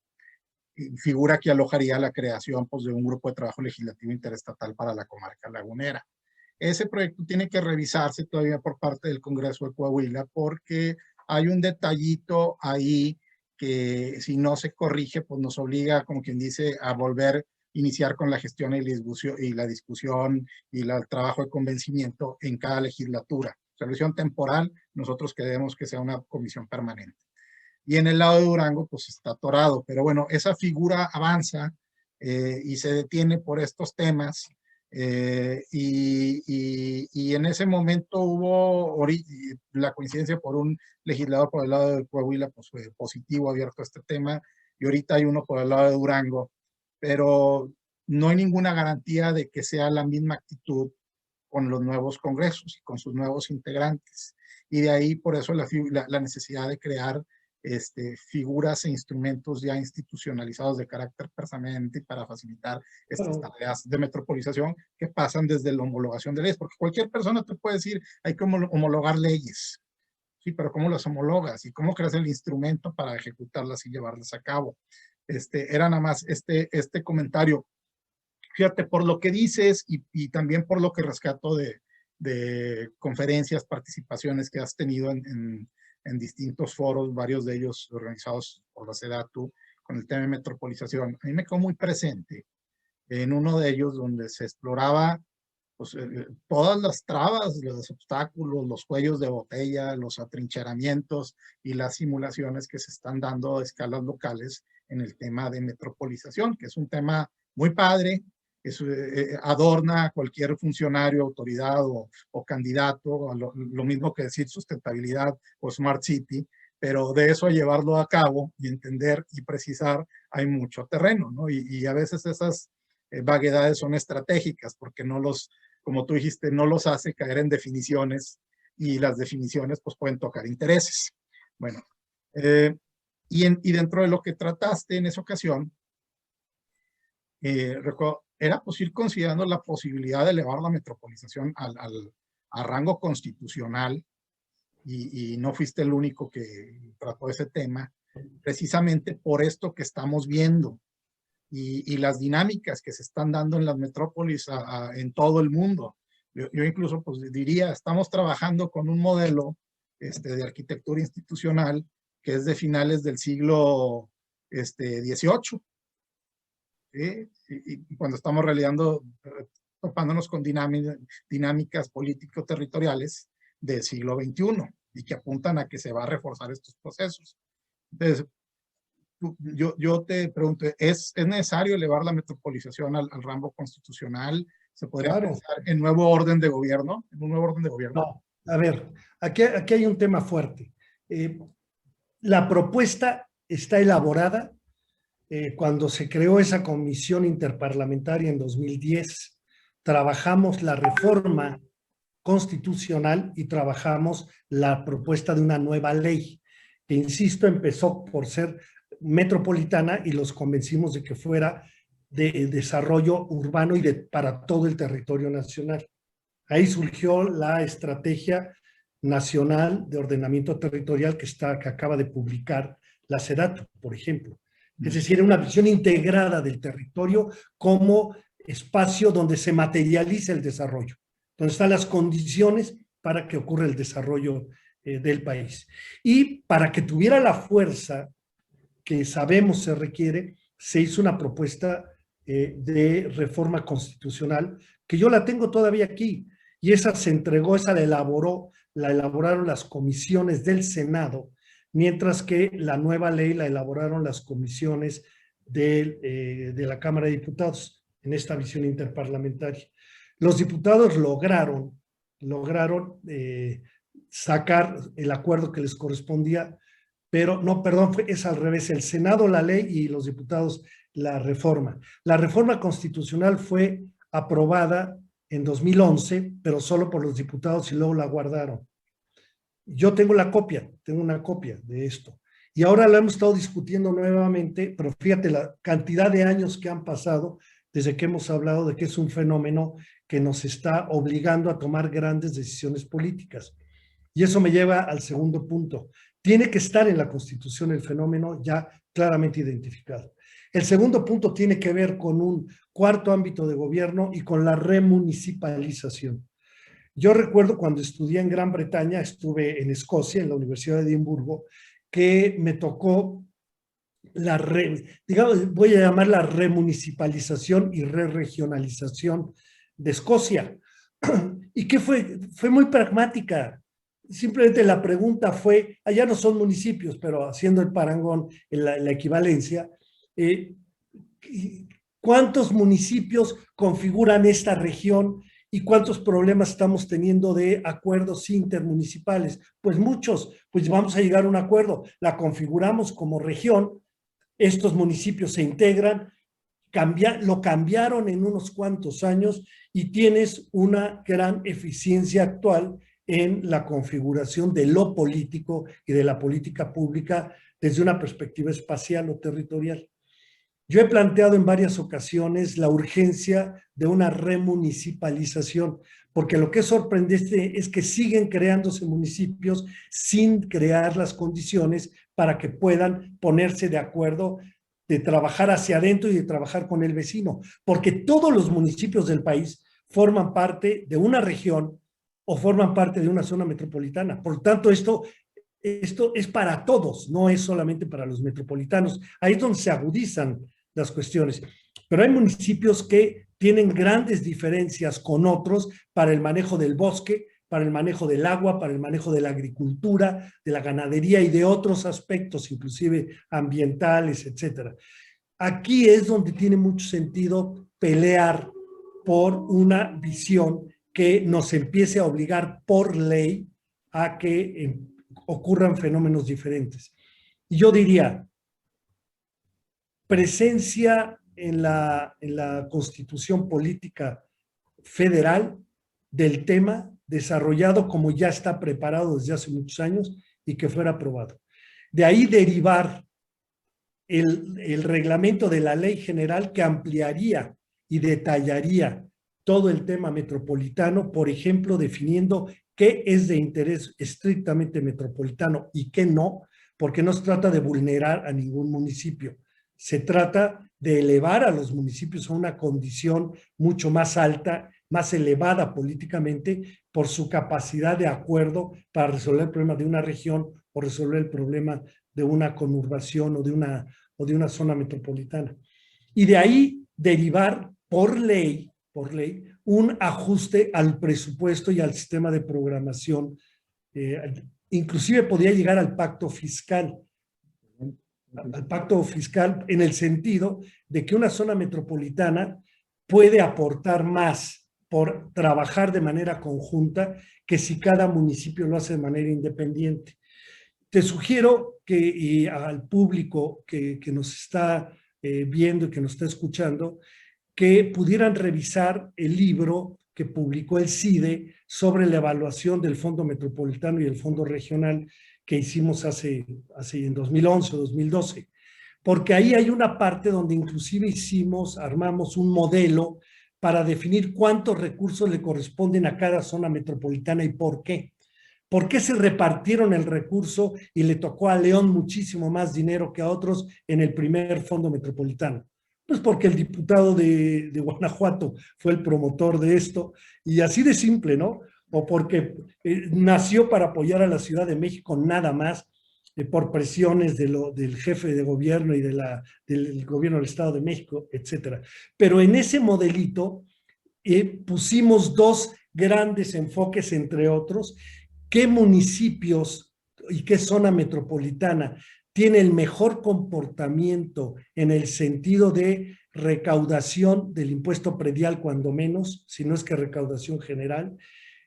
Figura que alojaría la creación pues, de un grupo de trabajo legislativo interestatal para la comarca lagunera. Ese proyecto tiene que revisarse todavía por parte del Congreso de Coahuila porque hay un detallito ahí que si no se corrige, pues nos obliga, como quien dice, a volver a iniciar con la gestión y la discusión y el trabajo de convencimiento en cada legislatura. Solución temporal, nosotros queremos que sea una comisión permanente. Y en el lado de Durango, pues está atorado. Pero bueno, esa figura avanza y se detiene por estos temas. Y en ese momento hubo la coincidencia por un legislador por el lado de Coahuila, pues fue positivo, abierto a este tema, y ahorita hay uno por el lado de Durango, pero no hay ninguna garantía de que sea la misma actitud con los nuevos congresos y con sus nuevos integrantes. Y de ahí por eso la necesidad de crear figuras e instrumentos ya institucionalizados de carácter permanente para facilitar estas tareas de metropolización que pasan desde la homologación de leyes, porque cualquier persona te puede decir, hay que homologar leyes, sí, pero ¿cómo las homologas? ¿Y cómo creas el instrumento para ejecutarlas y llevarlas a cabo? Era nada más este comentario. Fíjate, por lo que dices y también por lo que rescato de conferencias, participaciones que has tenido en distintos foros, varios de ellos organizados por la SEDATU, con el tema de metropolización. A mí me quedó muy presente en uno de ellos donde se exploraba pues, todas las trabas, los obstáculos, los cuellos de botella, los atrincheramientos y las simulaciones que se están dando a escalas locales en el tema de metropolización, que es un tema muy padre, adorna a cualquier funcionario, autoridad o candidato, lo mismo que decir sustentabilidad o Smart City, pero de eso a llevarlo a cabo y entender y precisar hay mucho terreno, ¿no? Y a veces esas vaguedades son estratégicas porque como tú dijiste, no los hace caer en definiciones y las definiciones pues pueden tocar intereses. Bueno, y dentro de lo que trataste en esa ocasión, era pues ir considerando la posibilidad de elevar la metropolización a rango constitucional y no fuiste el único que trató ese tema, precisamente por esto que estamos viendo y las dinámicas que se están dando en las metrópolis en todo el mundo. Yo incluso pues diría, estamos trabajando con un modelo de arquitectura institucional que es de finales del siglo XVIII. ¿Sí? Y cuando estamos topándonos con dinámicas político-territoriales del siglo XXI y que apuntan a que se va a reforzar estos procesos. Entonces, yo te pregunto, ¿es necesario elevar la metropolización al rango constitucional? ¿Se podría Claro. pensar en nuevo orden de gobierno? ¿En un nuevo orden de gobierno? No, a ver, aquí hay un tema fuerte. La propuesta está elaborada cuando se creó esa comisión interparlamentaria en 2010. Trabajamos la reforma constitucional y trabajamos la propuesta de una nueva ley, que insisto, empezó por ser metropolitana y los convencimos de que fuera de desarrollo urbano y para todo el territorio nacional. Ahí surgió la estrategia nacional de ordenamiento territorial que acaba de publicar la SEDATU, por ejemplo. Es decir, una visión integrada del territorio como espacio donde se materializa el desarrollo, donde están las condiciones para que ocurra el desarrollo del país. Y para que tuviera la fuerza que sabemos se requiere, se hizo una propuesta de reforma constitucional, que yo la tengo todavía aquí, y esa se entregó, esa la elaboraron las comisiones del Senado, mientras que la nueva ley la elaboraron las comisiones de la Cámara de Diputados, en esta visión interparlamentaria. Los diputados lograron sacar el acuerdo que les correspondía, pero no, perdón, es al revés, el Senado la ley y los diputados la reforma. La reforma constitucional fue aprobada en 2011, pero solo por los diputados y luego la guardaron. Yo tengo una copia de esto. Y ahora lo hemos estado discutiendo nuevamente, pero fíjate la cantidad de años que han pasado desde que hemos hablado de que es un fenómeno que nos está obligando a tomar grandes decisiones políticas. Y eso me lleva al segundo punto. Tiene que estar en la Constitución el fenómeno ya claramente identificado. El segundo punto tiene que ver con un cuarto ámbito de gobierno y con la remunicipalización. Yo recuerdo cuando estudié en Gran Bretaña, estuve en Escocia, en la Universidad de Edimburgo, que me tocó voy a llamar la remunicipalización y re-regionalización de Escocia. ¿Y qué fue? Fue muy pragmática. Simplemente la pregunta fue, allá no son municipios, pero haciendo el parangón, la equivalencia, ¿cuántos municipios configuran esta región y cuántos problemas estamos teniendo de acuerdos intermunicipales? Pues muchos, pues vamos a llegar a un acuerdo, la configuramos como región, estos municipios se integran, lo cambiaron en unos cuantos años y tienes una gran eficiencia actual en la configuración de lo político y de la política pública desde una perspectiva espacial o territorial. Yo he planteado en varias ocasiones la urgencia de una remunicipalización, porque lo que es sorprendente es que siguen creándose municipios sin crear las condiciones para que puedan ponerse de acuerdo, de trabajar hacia adentro y de trabajar con el vecino, porque todos los municipios del país forman parte de una región o forman parte de una zona metropolitana. Por tanto, esto es para todos, no es solamente para los metropolitanos. Ahí es donde se agudizan las cuestiones. Pero hay municipios que tienen grandes diferencias con otros para el manejo del bosque, para el manejo del agua, para el manejo de la agricultura, de la ganadería y de otros aspectos, inclusive ambientales, etcétera. Aquí es donde tiene mucho sentido pelear por una visión que nos empiece a obligar por ley a que ocurran fenómenos diferentes. Y yo diría, presencia en la Constitución Política Federal del tema desarrollado como ya está preparado desde hace muchos años y que fuera aprobado. De ahí derivar el reglamento de la ley general que ampliaría y detallaría todo el tema metropolitano, por ejemplo, definiendo qué es de interés estrictamente metropolitano y qué no, porque no se trata de vulnerar a ningún municipio. Se trata de elevar a los municipios a una condición mucho más alta, más elevada políticamente por su capacidad de acuerdo para resolver el problema de una región o resolver el problema de una conurbación o de una zona metropolitana. Y de ahí derivar por ley, un ajuste al presupuesto y al sistema de programación. Inclusive podría llegar al pacto fiscal en el sentido de que una zona metropolitana puede aportar más por trabajar de manera conjunta que si cada municipio lo hace de manera independiente. Te sugiero que al público que nos está viendo y que nos está escuchando, que pudieran revisar el libro que publicó el CIDE sobre la evaluación del Fondo Metropolitano y el Fondo Regional que hicimos hace en 2011 o 2012, porque ahí hay una parte donde inclusive armamos un modelo para definir cuántos recursos le corresponden a cada zona metropolitana y por qué. ¿Por qué se repartieron el recurso y le tocó a León muchísimo más dinero que a otros en el primer fondo metropolitano? Pues porque el diputado de Guanajuato fue el promotor de esto, y así de simple, ¿no? O porque nació para apoyar a la Ciudad de México nada más, por presiones del jefe de gobierno y del gobierno del Estado de México, etcétera. Pero en ese modelito pusimos dos grandes enfoques, entre otros: qué municipios y qué zona metropolitana tiene el mejor comportamiento en el sentido de recaudación del impuesto predial, cuando menos, si no es que recaudación general,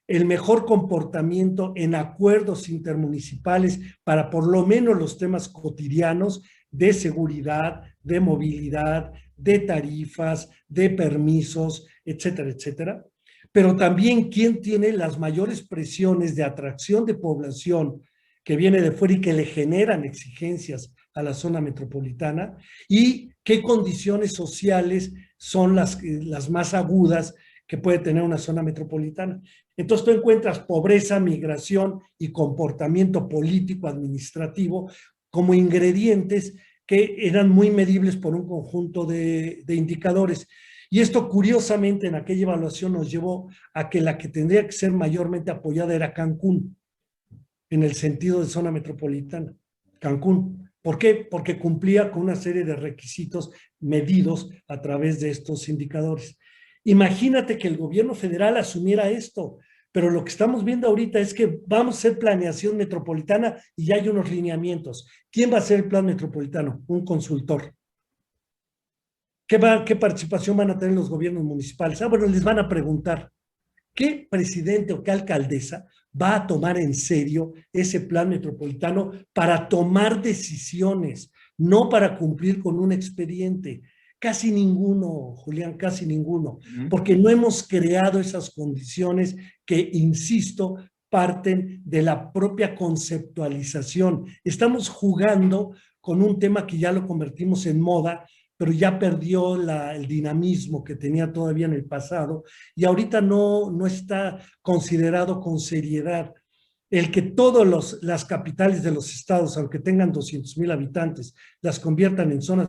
el mejor comportamiento en acuerdos intermunicipales para por lo menos los temas cotidianos de seguridad, de movilidad, de tarifas, de permisos, etcétera, etcétera. Pero también quién tiene las mayores presiones de atracción de población que viene de fuera y que le generan exigencias a la zona metropolitana, y qué condiciones sociales son las más agudas que puede tener una zona metropolitana. Entonces tú encuentras pobreza, migración y comportamiento político administrativo como ingredientes que eran muy medibles por un conjunto de indicadores. Y esto, curiosamente, en aquella evaluación nos llevó a que la que tendría que ser mayormente apoyada era Cancún, en el sentido de zona metropolitana. Cancún. ¿Por qué? Porque cumplía con una serie de requisitos medidos a través de estos indicadores. Imagínate que el gobierno federal asumiera esto, pero lo que estamos viendo ahorita es que vamos a hacer planeación metropolitana y ya hay unos lineamientos. ¿Quién va a hacer el plan metropolitano? Un consultor. ¿Qué participación van a tener los gobiernos municipales? Bueno, les van a preguntar, ¿qué presidente o qué alcaldesa va a tomar en serio ese plan metropolitano para tomar decisiones, no para cumplir con un expediente? Casi ninguno, Julián, casi ninguno, porque no hemos creado esas condiciones que, insisto, parten de la propia conceptualización. Estamos jugando con un tema que ya lo convertimos en moda, pero ya perdió el dinamismo que tenía todavía en el pasado, y ahorita no está considerado con seriedad. El que todas las capitales de los estados, aunque tengan 200,000 habitantes, las conviertan en zonas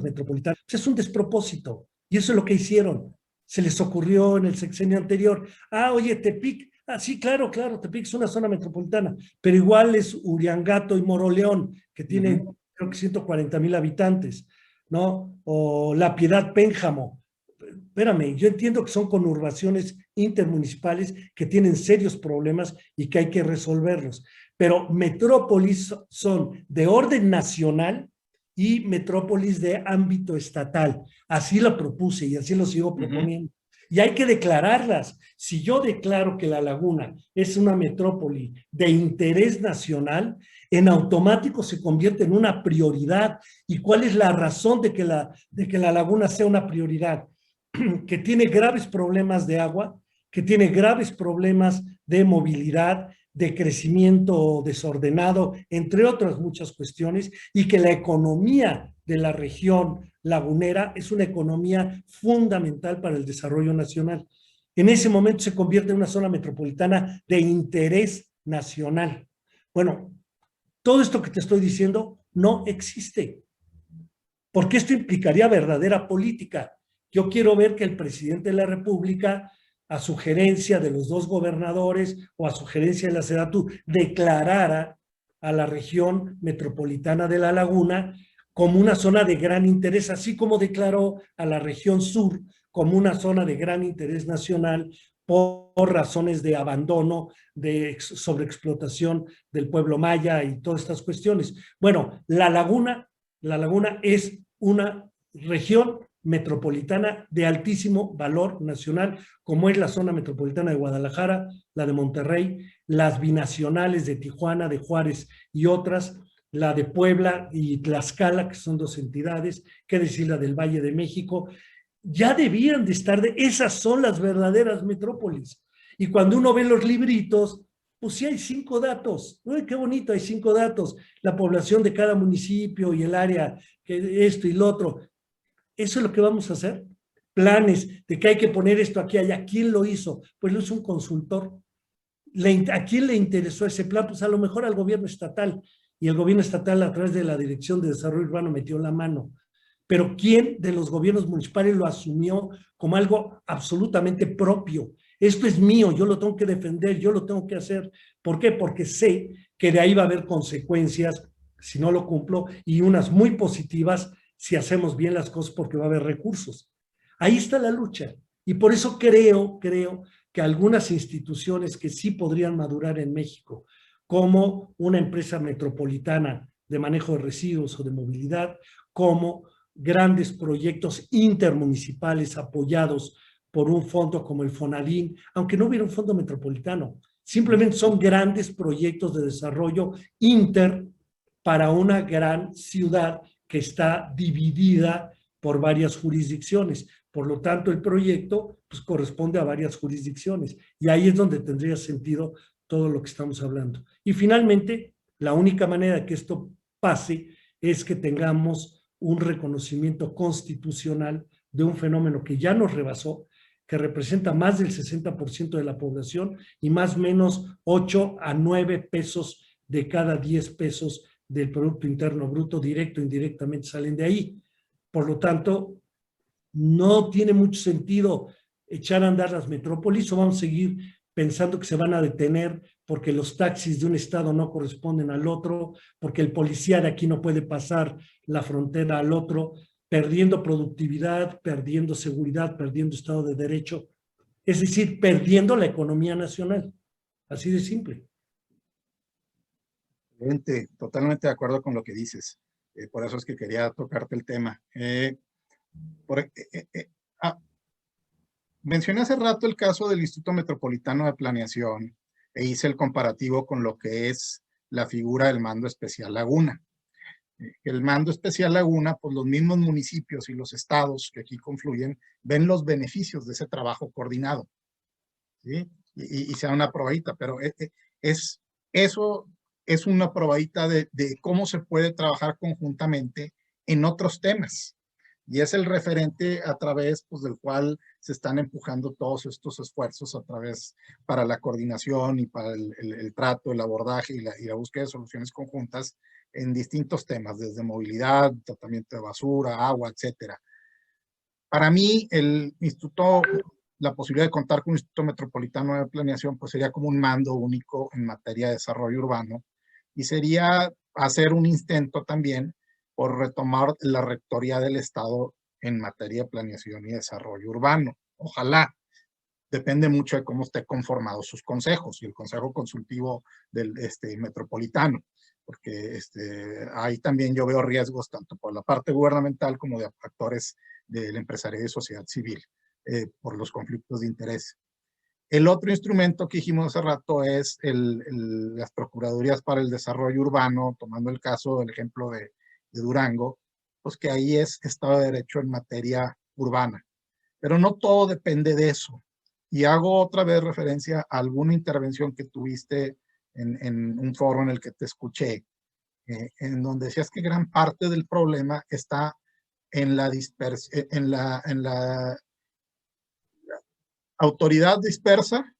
metropolitanas, pues es un despropósito. Y eso es lo que hicieron. Se les ocurrió en el sexenio anterior. Oye, Tepic. Sí, claro, Tepic es una zona metropolitana, pero igual es Uriangato y Moroleón, que tienen, creo que 140,000 habitantes, ¿no? O La Piedad, Pénjamo. Espérame, yo entiendo que son conurbaciones intermunicipales que tienen serios problemas y que hay que resolverlos, pero metrópolis son de orden nacional y metrópolis de ámbito estatal. Así lo propuse y así lo sigo proponiendo. Y hay que declararlas. Si yo declaro que La Laguna es una metrópoli de interés nacional, en automático se convierte en una prioridad. ¿Y cuál es la razón de que la Laguna sea una prioridad? Que tiene graves problemas de agua, que tiene graves problemas de movilidad, de crecimiento desordenado, entre otras muchas cuestiones, y que la economía de la región lagunera es una economía fundamental para el desarrollo nacional. En ese momento se convierte en una zona metropolitana de interés nacional. Bueno, todo esto que te estoy diciendo no existe, porque esto implicaría verdadera política. Yo quiero ver que el presidente de la República, a sugerencia de los dos gobernadores o a sugerencia de la SEDATU, declarara a la región metropolitana de La Laguna como una zona de gran interés, así como declaró a la región sur como una zona de gran interés nacional por razones de abandono, de sobreexplotación del pueblo maya y todas estas cuestiones. Bueno, La Laguna es una región metropolitana de altísimo valor nacional, como es la zona metropolitana de Guadalajara, la de Monterrey, las binacionales de Tijuana, de Juárez y otras, la de Puebla y Tlaxcala, que son dos entidades, qué decir la del Valle de México. Ya debían de estar, esas son las verdaderas metrópolis. Y cuando uno ve los libritos, pues sí hay 5 datos. Uy, qué bonito, hay 5 datos. La población de cada municipio y el área, que esto y lo otro. ¿Eso es lo que vamos a hacer? Planes de que hay que poner esto aquí, allá. ¿Quién lo hizo? Pues lo hizo un consultor. ¿A quién le interesó ese plan? Pues a lo mejor al gobierno estatal. Y el gobierno estatal, a través de la Dirección de Desarrollo Urbano, metió la mano. Pero ¿quién de los gobiernos municipales lo asumió como algo absolutamente propio? Esto es mío, yo lo tengo que defender, yo lo tengo que hacer. ¿Por qué? Porque sé que de ahí va a haber consecuencias si no lo cumplo, y unas muy positivas si hacemos bien las cosas, porque va a haber recursos. Ahí está la lucha. Y por eso creo que algunas instituciones que sí podrían madurar en México, como una empresa metropolitana de manejo de residuos o de movilidad, como grandes proyectos intermunicipales apoyados por un fondo como el Fonadín, aunque no hubiera un fondo metropolitano, simplemente son grandes proyectos de desarrollo inter para una gran ciudad que está dividida por varias jurisdicciones. Por lo tanto, el proyecto pues, corresponde a varias jurisdicciones. Y ahí es donde tendría sentido todo lo que estamos hablando. Y finalmente, la única manera que esto pase es que tengamos un reconocimiento constitucional de un fenómeno que ya nos rebasó, que representa más del 60% de la población y más o menos 8 a 9 pesos de cada 10 pesos del Producto Interno Bruto, directo e indirectamente salen de ahí. Por lo tanto, no tiene mucho sentido echar a andar las metrópolis, o vamos a seguir pensando que se van a detener porque los taxis de un estado no corresponden al otro, porque el policía de aquí no puede pasar la frontera al otro, perdiendo productividad, perdiendo seguridad, perdiendo Estado de Derecho, es decir, perdiendo la economía nacional. Así de simple. Totalmente de acuerdo con lo que dices. Por eso es que quería tocarte el tema. Mencioné hace rato el caso del Instituto Metropolitano de Planeación e hice el comparativo con lo que es la figura del Mando Especial Laguna. El Mando Especial Laguna, pues los mismos municipios y los estados que aquí confluyen ven los beneficios de ese trabajo coordinado, ¿sí? Y se da una probadita, pero eso es una probadita de cómo se puede trabajar conjuntamente en otros temas. Y es el referente a través pues, del cual se están empujando todos estos esfuerzos a través para la coordinación y para el trato, el abordaje y la búsqueda de soluciones conjuntas en distintos temas, desde movilidad, tratamiento de basura, agua, etcétera. Para mí, el instituto, la posibilidad de contar con un Instituto Metropolitano de Planeación, pues sería como un mando único en materia de desarrollo urbano, y sería hacer un intento también por retomar la rectoría del Estado en materia de planeación y desarrollo urbano. Ojalá. Depende mucho de cómo esté conformados sus consejos y el consejo consultivo del metropolitano, porque ahí también yo veo riesgos tanto por la parte gubernamental como de actores del empresariado y sociedad civil por los conflictos de interés. El otro instrumento que dijimos hace rato es las procuradurías para el desarrollo urbano, tomando el caso del ejemplo de Durango, pues que ahí es Estado de Derecho en materia urbana. Pero no todo depende de eso. Y hago otra vez referencia a alguna intervención que tuviste en un foro en el que te escuché, en donde decías que gran parte del problema está en la autoridad dispersa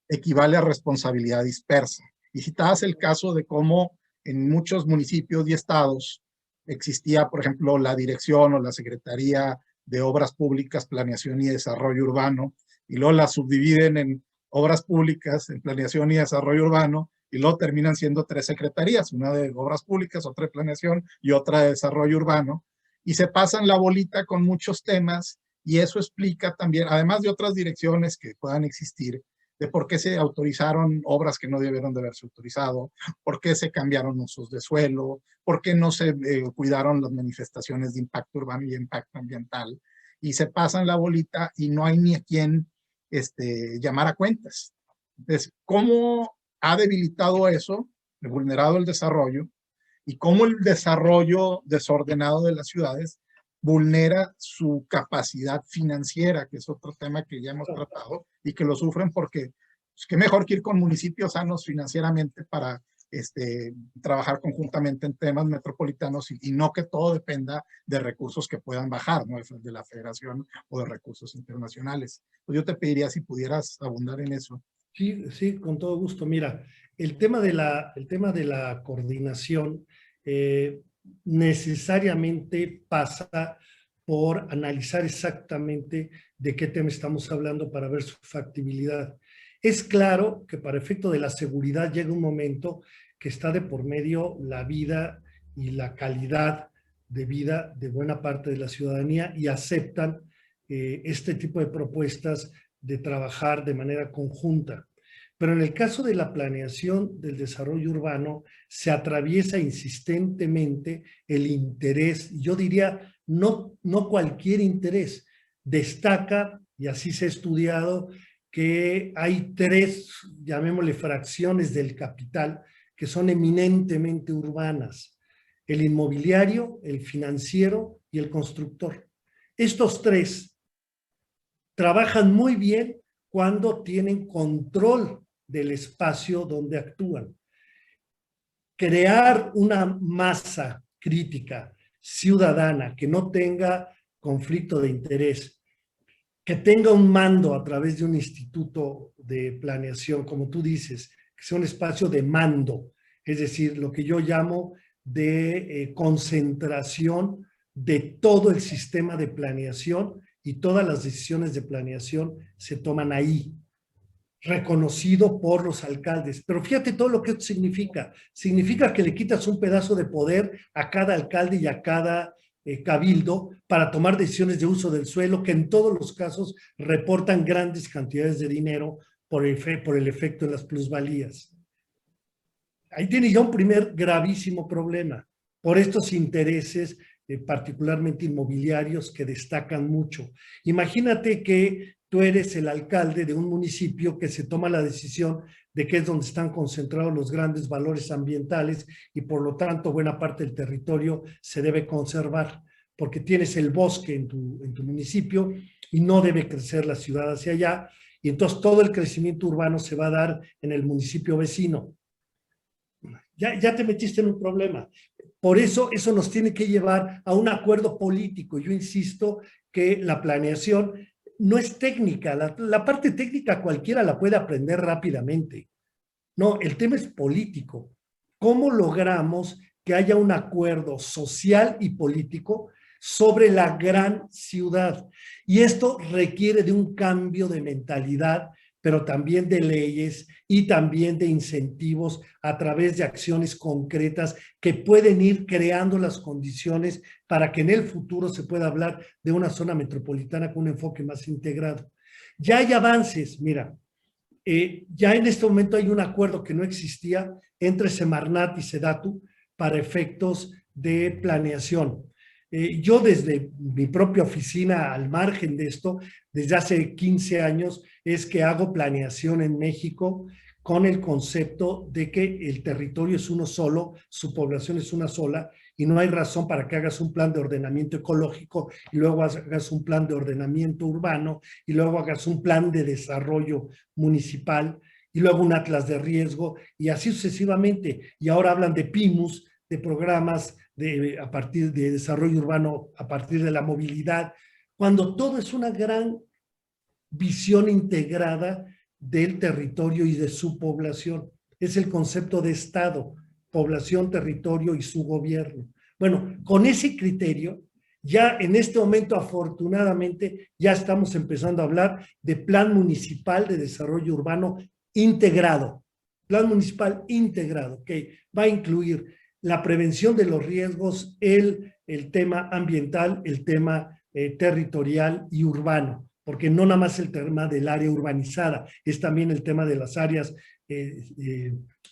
equivale a responsabilidad dispersa. Y citabas el caso de cómo en muchos municipios y estados existía, por ejemplo, la dirección o la Secretaría de Obras Públicas, Planeación y Desarrollo Urbano, y luego la subdividen en Obras Públicas, en Planeación y Desarrollo Urbano, y luego terminan siendo 3 secretarías, una de Obras Públicas, otra de Planeación y otra de Desarrollo Urbano, y se pasan la bolita con muchos temas, y eso explica también, además de otras direcciones que puedan existir, de por qué se autorizaron obras que no debieron de haberse autorizado, por qué se cambiaron usos de suelo, por qué no se cuidaron las manifestaciones de impacto urbano y de impacto ambiental, y se pasan la bolita y no hay ni a quién llamar a cuentas. Entonces, ¿cómo ha debilitado eso, vulnerado el desarrollo, y cómo el desarrollo desordenado de las ciudades vulnera su capacidad financiera, que es otro tema que ya hemos tratado, y que lo sufren porque pues, qué mejor que ir con municipios sanos financieramente para trabajar conjuntamente en temas metropolitanos y no que todo dependa de recursos que puedan bajar, ¿no? De la federación o de recursos internacionales. Pues yo te pediría si pudieras abundar en eso. Sí, sí, con todo gusto. Mira, el tema de la coordinación necesariamente pasa por analizar exactamente de qué tema estamos hablando para ver su factibilidad. Es claro que para efecto de la seguridad llega un momento que está de por medio la vida y la calidad de vida de buena parte de la ciudadanía y aceptan este tipo de propuestas de trabajar de manera conjunta. Pero en el caso de la planeación del desarrollo urbano, se atraviesa insistentemente el interés, yo diría, no cualquier interés. Destaca, y así se ha estudiado, que hay tres, llamémosle fracciones del capital, que son eminentemente urbanas: el inmobiliario, el financiero y el constructor. Estos tres trabajan muy bien cuando tienen control del espacio donde actúan. Crear una masa crítica ciudadana que no tenga conflicto de interés, que tenga un mando a través de un instituto de planeación, como tú dices, que sea un espacio de mando, es decir, lo que yo llamo de concentración de todo el sistema de planeación, y todas las decisiones de planeación se toman ahí, reconocido por los alcaldes. Pero fíjate todo lo que esto significa. Significa que le quitas un pedazo de poder a cada alcalde y a cada cabildo para tomar decisiones de uso del suelo, que en todos los casos reportan grandes cantidades de dinero por el efecto de las plusvalías. Ahí tiene ya un primer gravísimo problema por estos intereses particularmente inmobiliarios que destacan mucho. Imagínate que tú eres el alcalde de un municipio que se toma la decisión de que es donde están concentrados los grandes valores ambientales y por lo tanto buena parte del territorio se debe conservar, porque tienes el bosque en tu municipio y no debe crecer la ciudad hacia allá, y entonces todo el crecimiento urbano se va a dar en el municipio vecino. Ya te metiste en un problema. Por eso nos tiene que llevar a un acuerdo político. Yo insisto que la planeación no es técnica. La parte técnica cualquiera la puede aprender rápidamente. No, el tema es político. ¿Cómo logramos que haya un acuerdo social y político sobre la gran ciudad? Y esto requiere de un cambio de mentalidad, pero también de leyes y también de incentivos a través de acciones concretas que pueden ir creando las condiciones para que en el futuro se pueda hablar de una zona metropolitana con un enfoque más integrado. Ya hay avances, mira, ya en este momento hay un acuerdo que no existía entre Semarnat y Sedatu para efectos de planeación. Yo desde mi propia oficina, al margen de esto, desde hace 15 años, es que hago planeación en México con el concepto de que el territorio es uno solo, su población es una sola, y no hay razón para que hagas un plan de ordenamiento ecológico y luego hagas un plan de ordenamiento urbano y luego hagas un plan de desarrollo municipal y luego un atlas de riesgo y así sucesivamente. Y ahora hablan de PIMUS, de programas a partir de desarrollo urbano, a partir de la movilidad, cuando todo es una gran visión integrada del territorio y de su población. Es el concepto de Estado, población, territorio y su gobierno. Bueno, con ese criterio, ya en este momento, afortunadamente, ya estamos empezando a hablar de plan municipal de desarrollo urbano integrado. Plan municipal integrado, que va a incluir la prevención de los riesgos, el tema ambiental, el tema territorial y urbano, porque no nada más el tema del área urbanizada, es también el tema de las áreas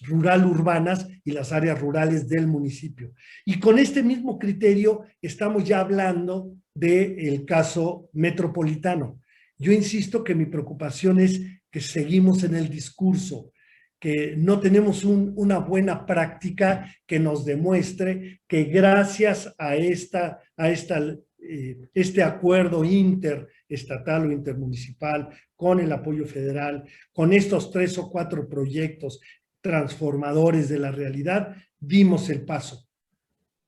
rural-urbanas y las áreas rurales del municipio. Y con este mismo criterio estamos ya hablando del caso metropolitano. Yo insisto que mi preocupación es que seguimos en el discurso, que no tenemos una buena práctica que nos demuestre que gracias a este acuerdo interestatal o intermunicipal, con el apoyo federal, con estos 3 o 4 proyectos transformadores de la realidad, dimos el paso.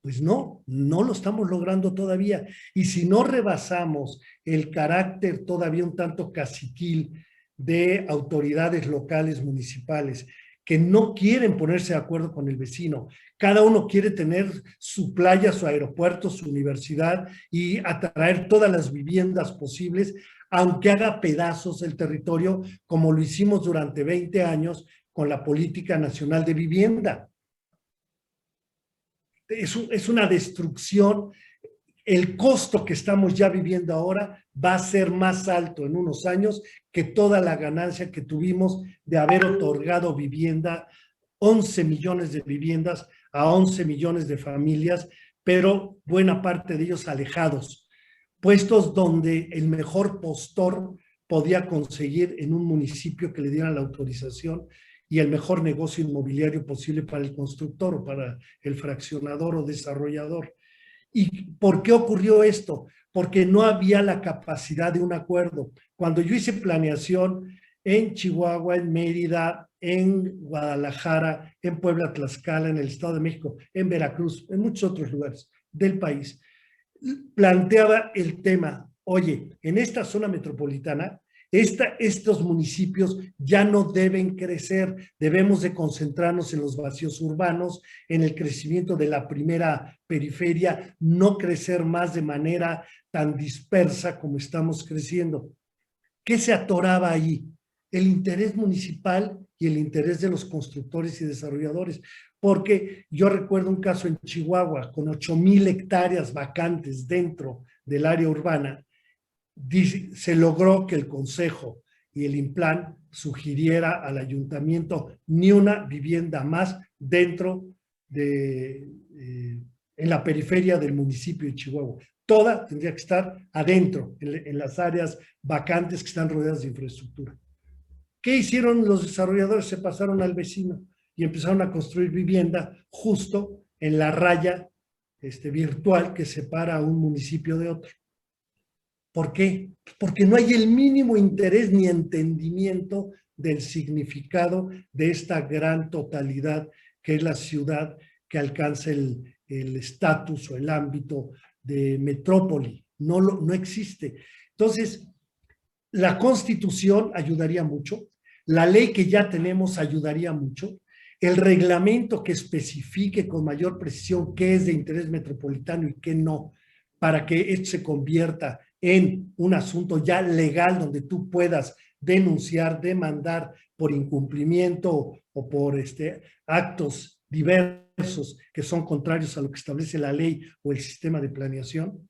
Pues no lo estamos logrando todavía. Y si no rebasamos el carácter todavía un tanto caciquil de autoridades locales, municipales, que no quieren ponerse de acuerdo con el vecino. Cada uno quiere tener su playa, su aeropuerto, su universidad y atraer todas las viviendas posibles, aunque haga pedazos el territorio, como lo hicimos durante 20 años con la Política Nacional de Vivienda. Es una destrucción. El costo que estamos ya viviendo ahora va a ser más alto en unos años que toda la ganancia que tuvimos de haber otorgado vivienda, 11 millones de viviendas a 11 millones de familias, pero buena parte de ellos alejados, puestos donde el mejor postor podía conseguir en un municipio que le dieran la autorización y el mejor negocio inmobiliario posible para el constructor o para el fraccionador o desarrollador. ¿Y por qué ocurrió esto? Porque no había la capacidad de un acuerdo. Cuando yo hice planeación en Chihuahua, en Mérida, en Guadalajara, en Puebla, Tlaxcala, en el Estado de México, en Veracruz, en muchos otros lugares del país, planteaba el tema, oye, en esta zona metropolitana, estos municipios ya no deben crecer, debemos de concentrarnos en los vacíos urbanos, en el crecimiento de la primera periferia, no crecer más de manera tan dispersa como estamos creciendo. ¿Qué se atoraba ahí? El interés municipal y el interés de los constructores y desarrolladores. Porque yo recuerdo un caso en Chihuahua con 8,000 hectáreas vacantes dentro del área urbana. Se logró que el Consejo y el INPLAN sugiriera al ayuntamiento ni una vivienda más dentro en la periferia del municipio de Chihuahua. Toda tendría que estar adentro, en las áreas vacantes que están rodeadas de infraestructura. ¿Qué hicieron los desarrolladores? Se pasaron al vecino y empezaron a construir vivienda justo en la raya virtual que separa a un municipio de otro. ¿Por qué? Porque no hay el mínimo interés ni entendimiento del significado de esta gran totalidad que es la ciudad que alcanza el estatus o el ámbito de metrópoli. No existe. Entonces, la Constitución ayudaría mucho, la ley que ya tenemos ayudaría mucho, el reglamento que especifique con mayor precisión qué es de interés metropolitano y qué no, para que esto se convierta en un asunto ya legal donde tú puedas denunciar, demandar por incumplimiento o por actos diversos que son contrarios a lo que establece la ley o el sistema de planeación.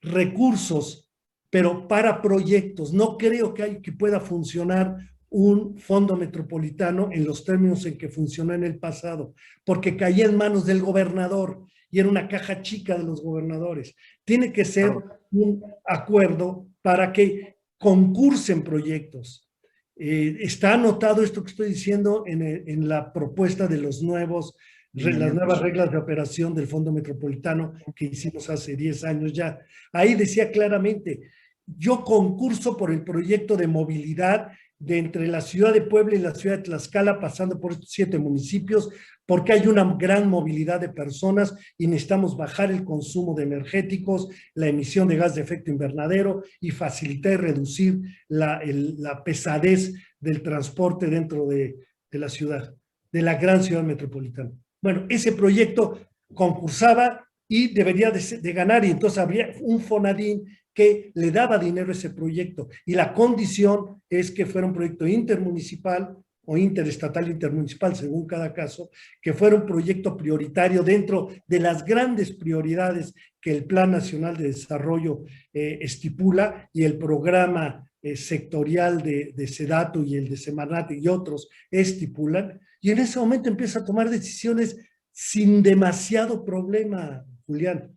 Recursos, pero para proyectos. No creo que pueda funcionar un fondo metropolitano en los términos en que funcionó en el pasado, porque caía en manos del gobernador y era una caja chica de los gobernadores. Tiene que ser un acuerdo para que concursen proyectos. Está anotado esto que estoy diciendo en la propuesta de las nuevas reglas de operación del Fondo Metropolitano que hicimos hace 10 años ya. Ahí decía claramente, yo concurso por el proyecto de movilidad de entre la ciudad de Puebla y la ciudad de Tlaxcala, pasando por estos 7 municipios, porque hay una gran movilidad de personas y necesitamos bajar el consumo de energéticos, la emisión de gas de efecto invernadero y facilitar y reducir la pesadez del transporte dentro de la ciudad, de la gran ciudad metropolitana. Bueno, ese proyecto concursaba y debería de ganar, y entonces habría un Fonadín que le daba dinero a ese proyecto, y la condición es que fuera un proyecto intermunicipal o interestatal, intermunicipal, según cada caso, que fuera un proyecto prioritario dentro de las grandes prioridades que el Plan Nacional de Desarrollo estipula y el Programa sectorial de Sedatu y el de Semarnat y otros estipulan, y en ese momento empieza a tomar decisiones sin demasiado problema, Julián.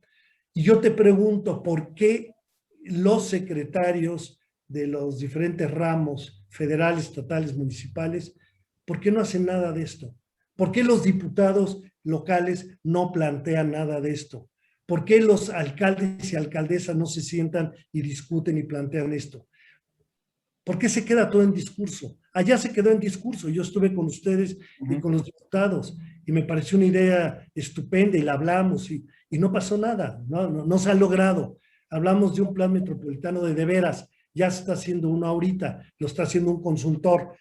Y yo te pregunto, ¿por qué los secretarios de los diferentes ramos federales, estatales, municipales, por qué no hacen nada de esto? ¿Por qué los diputados locales no plantean nada de esto? ¿Por qué los alcaldes y alcaldesas no se sientan y discuten y plantean esto? ¿Por qué se queda todo en discurso? Allá se quedó en discurso. Yo estuve con ustedes y con los diputados y me pareció una idea estupenda y la hablamos y no pasó nada, no se ha logrado. Hablamos de un plan metropolitano de veras, ya se está haciendo uno ahorita, lo está haciendo un consultor.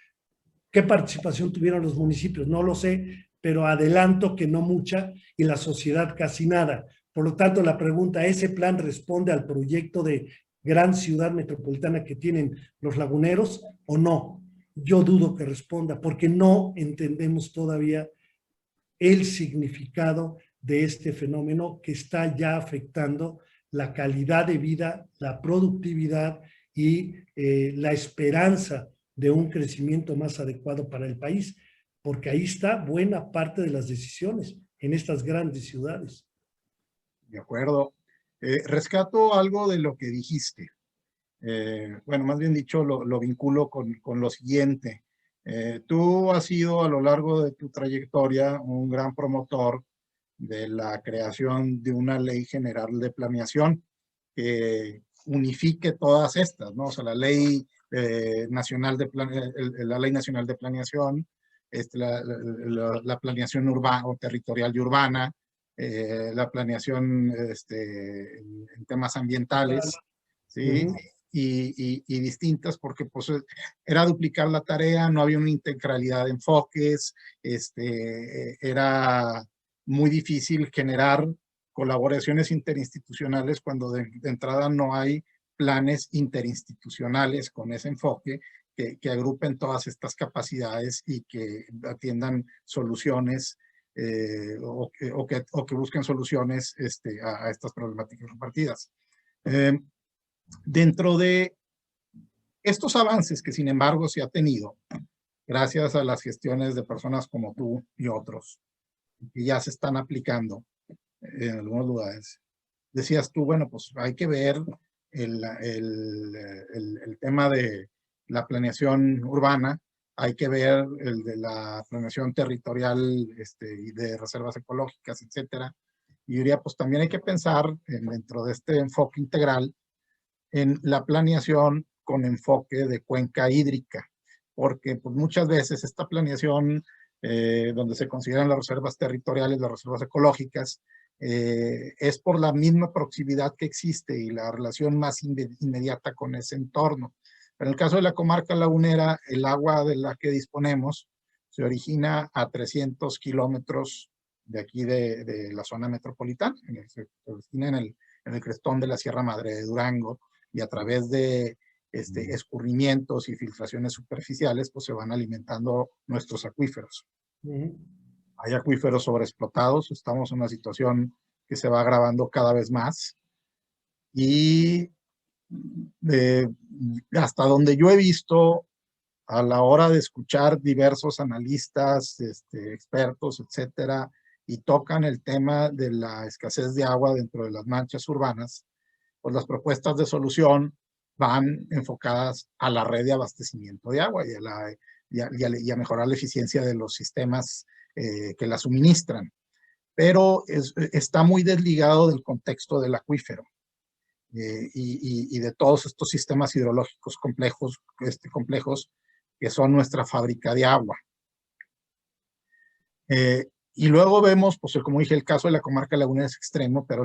¿Qué participación tuvieron los municipios? No lo sé, pero adelanto que no mucha y la sociedad casi nada. Por lo tanto, la pregunta, ¿ese plan responde al proyecto de gran ciudad metropolitana que tienen los laguneros o no? Yo dudo que responda porque no entendemos todavía el significado de este fenómeno que está ya afectando la calidad de vida, la productividad y la esperanza de un crecimiento más adecuado para el país, porque ahí está buena parte de las decisiones en estas grandes ciudades. De acuerdo. Rescato algo de lo que dijiste. Bueno, más bien dicho, lo vinculo con lo siguiente. Tú has sido a lo largo de tu trayectoria un gran promotor de la creación de una ley general de planeación que unifique todas estas, ¿no? O sea, la ley nacional la ley nacional de planeación, la planeación urbana o territorial y urbana, la planeación en temas ambientales, ¿sí? Y distintas porque pues era duplicar la tarea, no había una integralidad de enfoques, era muy difícil generar colaboraciones interinstitucionales cuando de entrada no hay planes interinstitucionales con ese enfoque que agrupen todas estas capacidades y que atiendan soluciones o que busquen soluciones a estas problemáticas compartidas. Dentro de estos avances que sin embargo se ha tenido gracias a las gestiones de personas como tú y otros que ya se están aplicando en algunos lugares, decías tú, bueno, pues hay que ver el tema de la planeación urbana, hay que ver el de la planeación territorial y de reservas ecológicas, etcétera. Y diría, pues también hay que pensar dentro de este enfoque integral en la planeación con enfoque de cuenca hídrica, porque pues, muchas veces esta planeación donde se consideran las reservas territoriales, las reservas ecológicas, es por la misma proximidad que existe y la relación más inmediata con ese entorno. Pero en el caso de la comarca lagunera, el agua de la que disponemos se origina a 300 kilómetros de aquí de la zona metropolitana, se origina en el crestón de la Sierra Madre de Durango, y a través de escurrimientos y filtraciones superficiales, pues se van alimentando nuestros acuíferos. Hay acuíferos sobreexplotados, estamos en una situación que se va agravando cada vez más y hasta donde yo he visto a la hora de escuchar diversos analistas, expertos, etcétera, y tocan el tema de la escasez de agua dentro de las manchas urbanas, pues las propuestas de solución van enfocadas a la red de abastecimiento de agua y a mejorar la eficiencia de los sistemas que la suministran. Pero está muy desligado del contexto del acuífero y de todos estos sistemas hidrológicos complejos que son nuestra fábrica de agua. Y luego vemos, pues como dije, el caso de la comarca lagunera es extremo, pero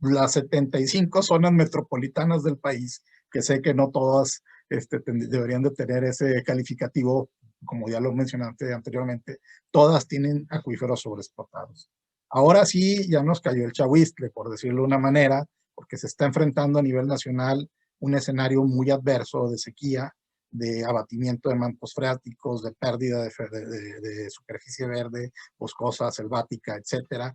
las 75 zonas metropolitanas del país, que sé que no todas deberían de tener ese calificativo, como ya lo mencionaste anteriormente, todas tienen acuíferos sobreexplotados. Ahora sí, ya nos cayó el chahuistle, por decirlo de una manera, porque se está enfrentando a nivel nacional un escenario muy adverso de sequía, de abatimiento de mantos freáticos, de pérdida de superficie verde, boscosa, selvática, etcétera.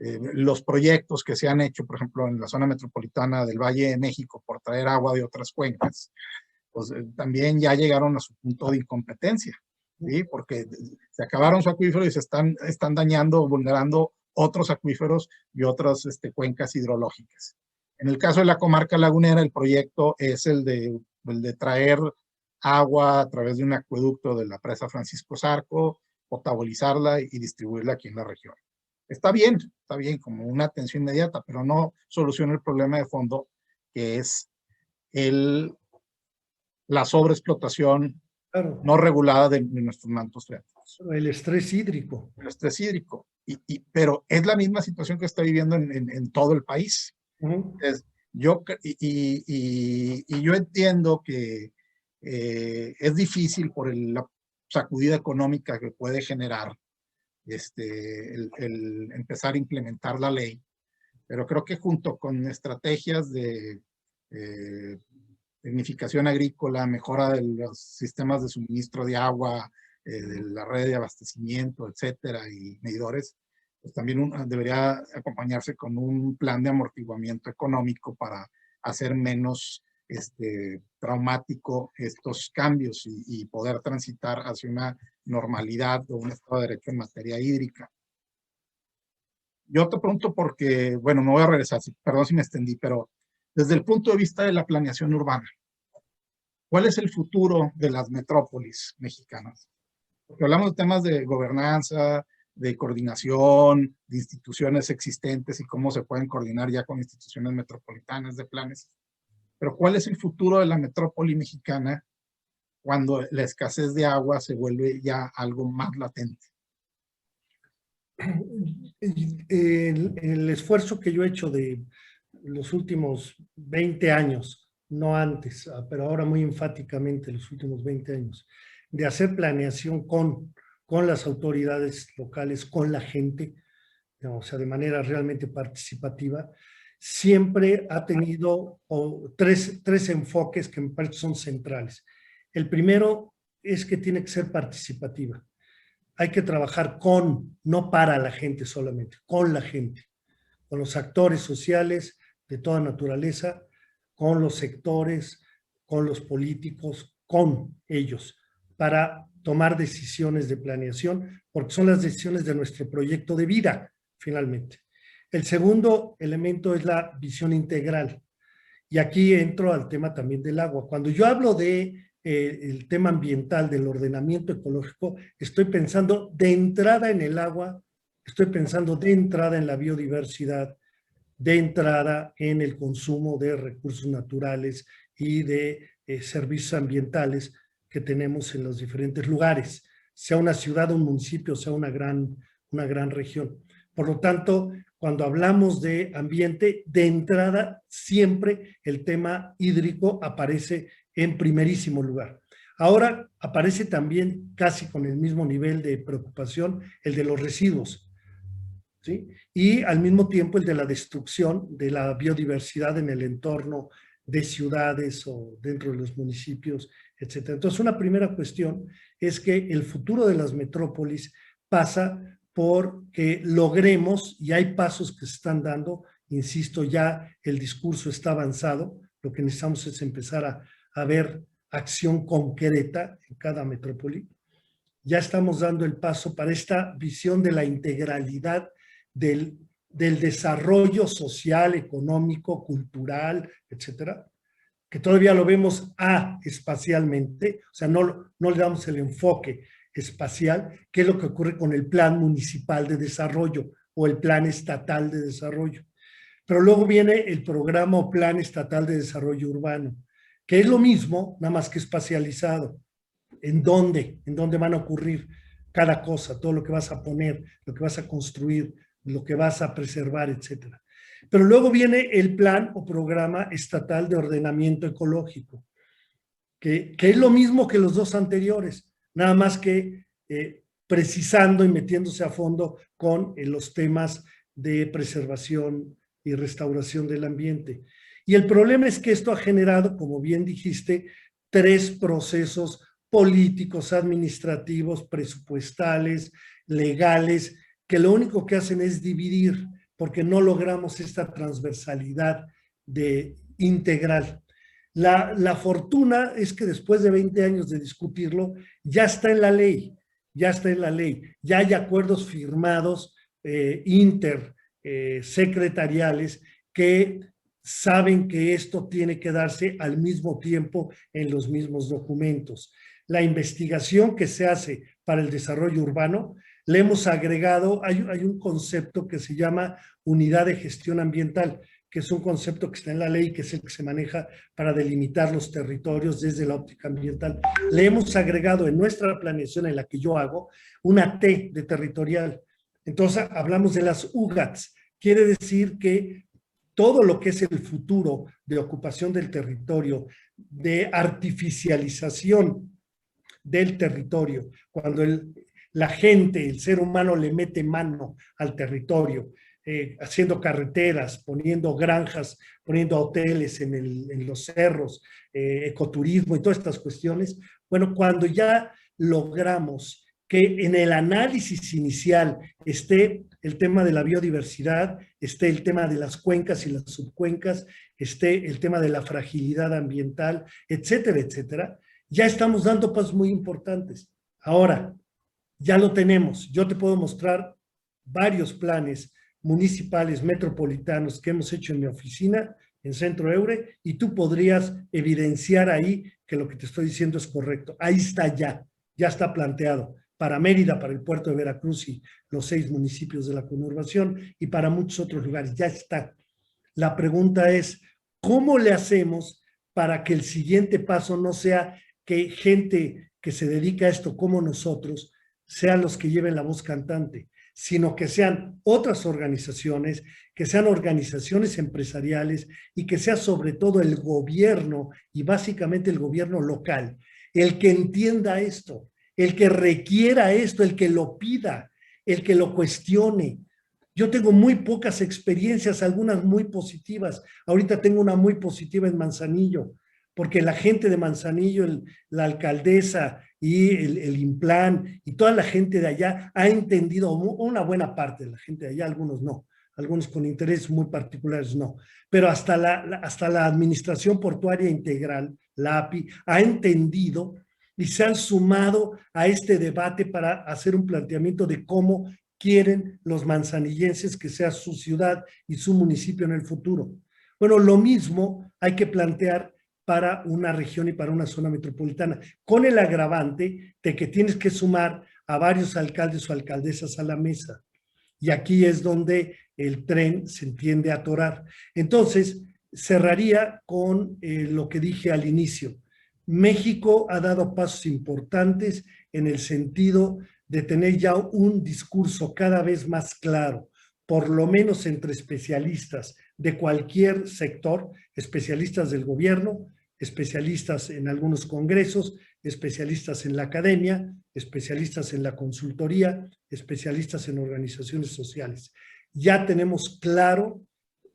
los proyectos que se han hecho, por ejemplo, en la zona metropolitana del Valle de México por traer agua de otras cuencas, pues también ya llegaron a su punto de incompetencia, ¿sí? Porque se acabaron su acuífero y se están dañando o vulnerando otros acuíferos y otras cuencas hidrológicas. En el caso de la comarca lagunera, el proyecto es el de traer agua a través de un acueducto de la presa Francisco Zarco, potabilizarla y distribuirla aquí en la región. Está bien como una atención inmediata, pero no soluciona el problema de fondo, que es la sobreexplotación Claro. no regulada de nuestros mantos freáticos. El estrés hídrico. El estrés hídrico. Pero es la misma situación que está viviendo en todo el país. Yo entiendo que es difícil por la sacudida económica que puede generar el empezar a implementar la ley, pero creo que junto con estrategias de tecnificación agrícola, mejora de los sistemas de suministro de agua, de la red de abastecimiento, etcétera, y medidores, pues también debería acompañarse con un plan de amortiguamiento económico para hacer menos traumático estos cambios y poder transitar hacia una normalidad o un Estado de Derecho en materia hídrica. Yo te pregunto porque, bueno, me voy a regresar, perdón si me extendí, pero desde el punto de vista de la planeación urbana, ¿cuál es el futuro de las metrópolis mexicanas? Porque hablamos de temas de gobernanza, de coordinación, de instituciones existentes y cómo se pueden coordinar ya con instituciones metropolitanas de planes. Pero ¿cuál es el futuro de la metrópoli mexicana cuando la escasez de agua se vuelve ya algo más latente? El esfuerzo que yo he hecho de los últimos 20 años, no antes, pero ahora muy enfáticamente los últimos 20 años, de hacer planeación con las autoridades locales, con la gente, o sea, de manera realmente participativa, siempre ha tenido tres enfoques que me parece son centrales. El primero es que tiene que ser participativa. Hay que trabajar no para la gente solamente, con la gente, con los actores sociales de toda naturaleza, con los sectores, con los políticos, con ellos, para tomar decisiones de planeación, porque son las decisiones de nuestro proyecto de vida, finalmente. El segundo elemento es la visión integral. Y aquí entro al tema también del agua. Cuando yo hablo de el tema ambiental, del ordenamiento ecológico, estoy pensando de entrada en el agua, estoy pensando de entrada en la biodiversidad, de entrada en el consumo de recursos naturales y de servicios ambientales que tenemos en los diferentes lugares, sea una ciudad, un municipio, sea una gran región. Por lo tanto, cuando hablamos de ambiente, de entrada siempre el tema hídrico aparece en primerísimo lugar. Ahora aparece también casi con el mismo nivel de preocupación el de los residuos, ¿sí? Y al mismo tiempo el de la destrucción de la biodiversidad en el entorno de ciudades o dentro de los municipios, etc. Entonces, una primera cuestión es que el futuro de las metrópolis pasa por que logremos, y hay pasos que se están dando, insisto, ya el discurso está avanzado, lo que necesitamos es empezar a ver acción concreta en cada metrópoli. Ya estamos dando el paso para esta visión de la integralidad del desarrollo social, económico, cultural, etcétera, que todavía lo vemos espacialmente, o sea, no le damos el enfoque espacial, que es lo que ocurre con el Plan Municipal de Desarrollo o el Plan Estatal de Desarrollo. Pero luego viene el Programa o Plan Estatal de Desarrollo Urbano, que es lo mismo, nada más que espacializado. ¿En dónde van a ocurrir cada cosa, todo lo que vas a poner, lo que vas a construir, lo que vas a preservar, etcétera? Pero luego viene el Plan o Programa Estatal de Ordenamiento Ecológico, que es lo mismo que los dos anteriores, nada más que precisando y metiéndose a fondo con los temas de preservación y restauración del ambiente. Y el problema es que esto ha generado, como bien dijiste, 3 procesos políticos, administrativos, presupuestales, legales, que lo único que hacen es dividir, porque no logramos esta transversalidad integral. La fortuna es que después de 20 años de discutirlo, ya está en la ley, ya está en la ley, ya hay acuerdos firmados intersecretariales que saben que esto tiene que darse al mismo tiempo en los mismos documentos. La investigación que se hace para el desarrollo urbano, le hemos agregado, hay un concepto que se llama unidad de gestión ambiental, que es un concepto que está en la ley, que es el que se maneja para delimitar los territorios desde la óptica ambiental. Le hemos agregado en nuestra planeación, en la que yo hago, una T de territorial. Entonces, hablamos de las UGATs. Quiere decir que todo lo que es el futuro de ocupación del territorio, de artificialización del territorio, cuando la gente, el ser humano le mete mano al territorio, haciendo carreteras, poniendo granjas, poniendo hoteles en los cerros, ecoturismo y todas estas cuestiones. Bueno, cuando ya logramos que en el análisis inicial esté el tema de la biodiversidad, esté el tema de las cuencas y las subcuencas, esté el tema de la fragilidad ambiental, etcétera, etcétera, ya estamos dando pasos muy importantes. Ahora, ya lo tenemos. Yo te puedo mostrar varios planes municipales, metropolitanos que hemos hecho en mi oficina, en Centro Eure, y tú podrías evidenciar ahí que lo que te estoy diciendo es correcto. Ahí está ya está planteado para Mérida, para el puerto de Veracruz y los 6 municipios de la conurbación y para muchos otros lugares. Ya está. La pregunta es, ¿cómo le hacemos para que el siguiente paso no sea que gente que se dedica a esto como nosotros sean los que lleven la voz cantante, sino que sean otras organizaciones, que sean organizaciones empresariales y que sea sobre todo el gobierno y básicamente el gobierno local, el que entienda esto, el que requiera esto, el que lo pida, el que lo cuestione. Yo tengo muy pocas experiencias, algunas muy positivas. Ahorita tengo una muy positiva en Manzanillo, porque la gente de Manzanillo, la alcaldesa y el Implan y toda la gente de allá ha entendido, una buena parte de la gente de allá, algunos no, algunos con intereses muy particulares no, pero hasta la Administración Portuaria Integral, la API, ha entendido y se han sumado a este debate para hacer un planteamiento de cómo quieren los manzanillenses que sea su ciudad y su municipio en el futuro. Bueno, lo mismo hay que plantear para una región y para una zona metropolitana, con el agravante de que tienes que sumar a varios alcaldes o alcaldesas a la mesa. Y aquí es donde el tren se entiende a atorar. Entonces, cerraría con lo que dije al inicio. México ha dado pasos importantes en el sentido de tener ya un discurso cada vez más claro, por lo menos entre especialistas de cualquier sector, especialistas del gobierno, especialistas en algunos congresos, especialistas en la academia, especialistas en la consultoría, especialistas en organizaciones sociales. Ya tenemos claro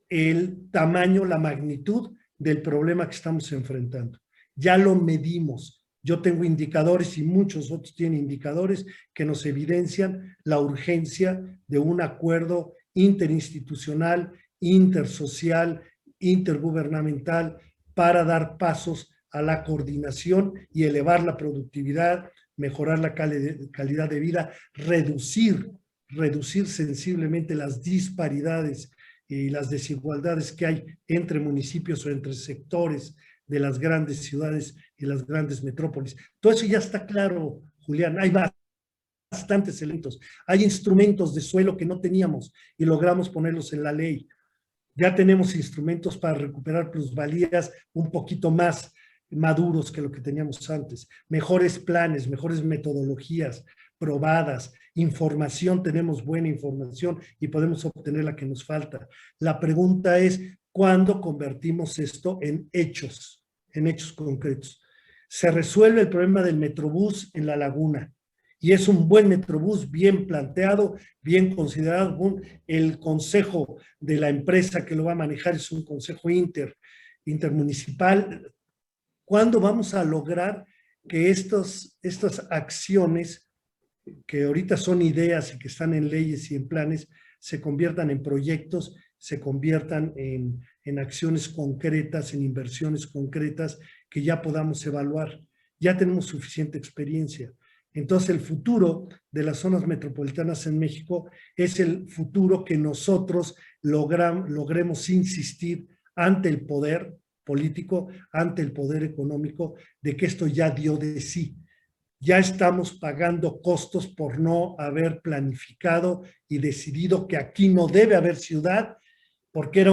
el tamaño, la magnitud del problema que estamos enfrentando. Ya lo medimos. Yo tengo indicadores y muchos otros tienen indicadores que nos evidencian la urgencia de un acuerdo interinstitucional, intersocial, intergubernamental para dar pasos a la coordinación y elevar la productividad, mejorar la calidad de vida, reducir sensiblemente las disparidades y las desigualdades que hay entre municipios o entre sectores de las grandes ciudades y las grandes metrópolis. Todo eso ya está claro, Julián. Hay bastantes elementos. Hay instrumentos de suelo que no teníamos y logramos ponerlos en la ley. Ya tenemos instrumentos para recuperar plusvalías un poquito más maduros que lo que teníamos antes. Mejores planes, mejores metodologías probadas, información, tenemos buena información y podemos obtener la que nos falta. La pregunta es, ¿cuándo convertimos esto en hechos concretos? Se resuelve el problema del Metrobús en La Laguna. Y es un buen Metrobús, bien planteado, bien considerado. El consejo de la empresa que lo va a manejar es un consejo intermunicipal. ¿Cuándo vamos a lograr que estas acciones, que ahorita son ideas y que están en leyes y en planes, se conviertan en proyectos, se conviertan en acciones concretas, en inversiones concretas que ya podamos evaluar. Ya tenemos suficiente experiencia. Entonces, el futuro de las zonas metropolitanas en México es el futuro que nosotros logremos insistir ante el poder político, ante el poder económico, de que esto ya dio de sí. Ya estamos pagando costos por no haber planificado y decidido que aquí no debe haber ciudad, porque era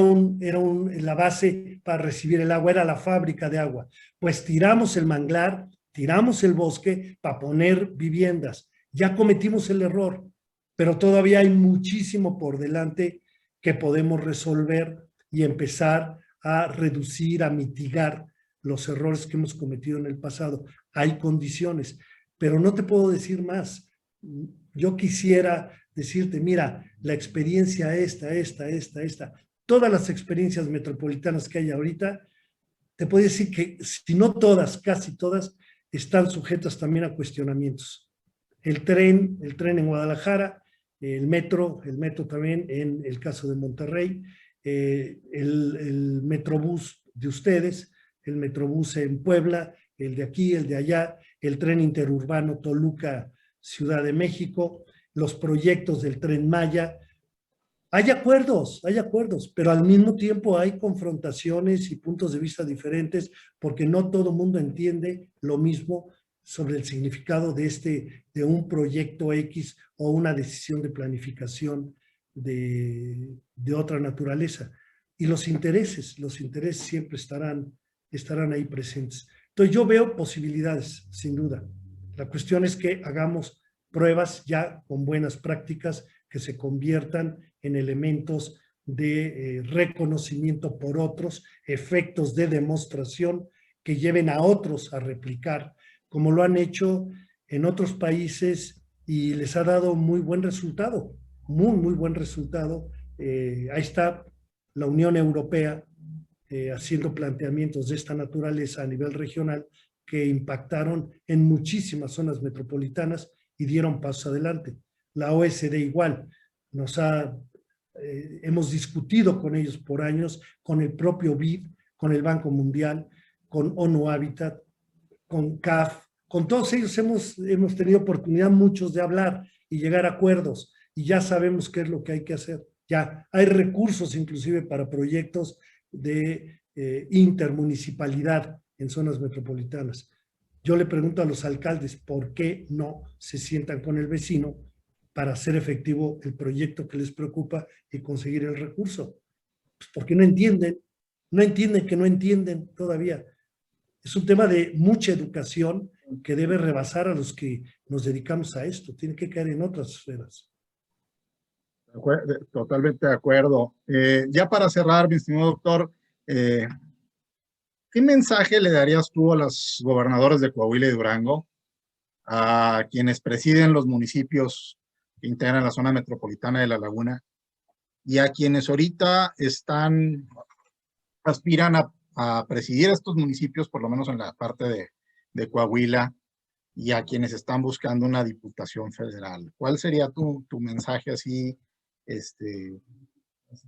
la base para recibir el agua, era la fábrica de agua. Pues tiramos el manglar, tiramos el bosque para poner viviendas. Ya cometimos el error, pero todavía hay muchísimo por delante que podemos resolver y empezar a reducir, a mitigar los errores que hemos cometido en el pasado. Hay condiciones, pero no te puedo decir más. Yo quisiera decirte, mira, la experiencia esta, todas las experiencias metropolitanas que hay ahorita, te puedo decir que si no todas, casi todas, están sujetas también a cuestionamientos. El tren en Guadalajara, el metro también en el caso de Monterrey, el metrobús de ustedes, el metrobús en Puebla, el de aquí, el de allá, el tren interurbano Toluca, Ciudad de México, los proyectos del Tren Maya. Hay acuerdos, pero al mismo tiempo hay confrontaciones y puntos de vista diferentes porque no todo el mundo entiende lo mismo sobre el significado de un proyecto X o una decisión de planificación de otra naturaleza. Y los intereses siempre estarán ahí presentes. Entonces yo veo posibilidades, sin duda. La cuestión es que hagamos pruebas ya con buenas prácticas que se conviertan en elementos de reconocimiento por otros, efectos de demostración que lleven a otros a replicar, como lo han hecho en otros países y les ha dado muy buen resultado, muy buen resultado. Ahí está la Unión Europea haciendo planteamientos de esta naturaleza a nivel regional que impactaron en muchísimas zonas metropolitanas y dieron pasos adelante. La OSD igual, hemos discutido con ellos por años, con el propio BID, con el Banco Mundial, con ONU Habitat, con CAF, con todos ellos hemos tenido oportunidad muchos de hablar y llegar a acuerdos y ya sabemos qué es lo que hay que hacer. Ya hay recursos inclusive para proyectos de intermunicipalidad en zonas metropolitanas. Yo le pregunto a los alcaldes por qué no se sientan con el vecino para hacer efectivo el proyecto que les preocupa y conseguir el recurso. Pues porque no entienden que no entienden todavía. Es un tema de mucha educación que debe rebasar a los que nos dedicamos a esto. Tiene que caer en otras esferas. Totalmente de acuerdo. Ya para cerrar, mi estimado doctor, ¿qué mensaje le darías tú a los gobernadores de Coahuila y Durango, a quienes presiden los municipios que integran la zona metropolitana de La Laguna y a quienes ahorita aspiran a presidir estos municipios, por lo menos en la parte de Coahuila, y a quienes están buscando una diputación federal? ¿Cuál sería tu mensaje así,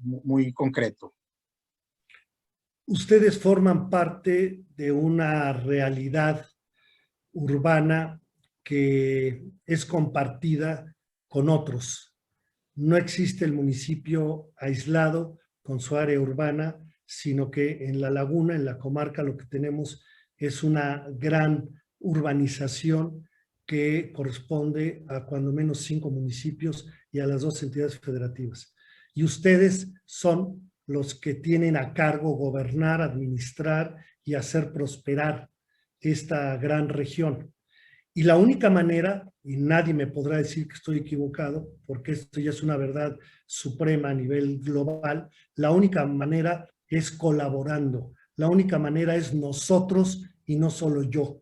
muy concreto? Ustedes forman parte de una realidad urbana que es compartida con otros. No existe el municipio aislado con su área urbana, sino que en La Laguna, en la comarca, lo que tenemos es una gran urbanización que corresponde a cuando menos 5 municipios y a las 2 entidades federativas. Y ustedes son los que tienen a cargo gobernar, administrar y hacer prosperar esta gran región. Y la única manera, y nadie me podrá decir que estoy equivocado, porque esto ya es una verdad suprema a nivel global, la única manera es colaborando. La única manera es nosotros y no solo yo.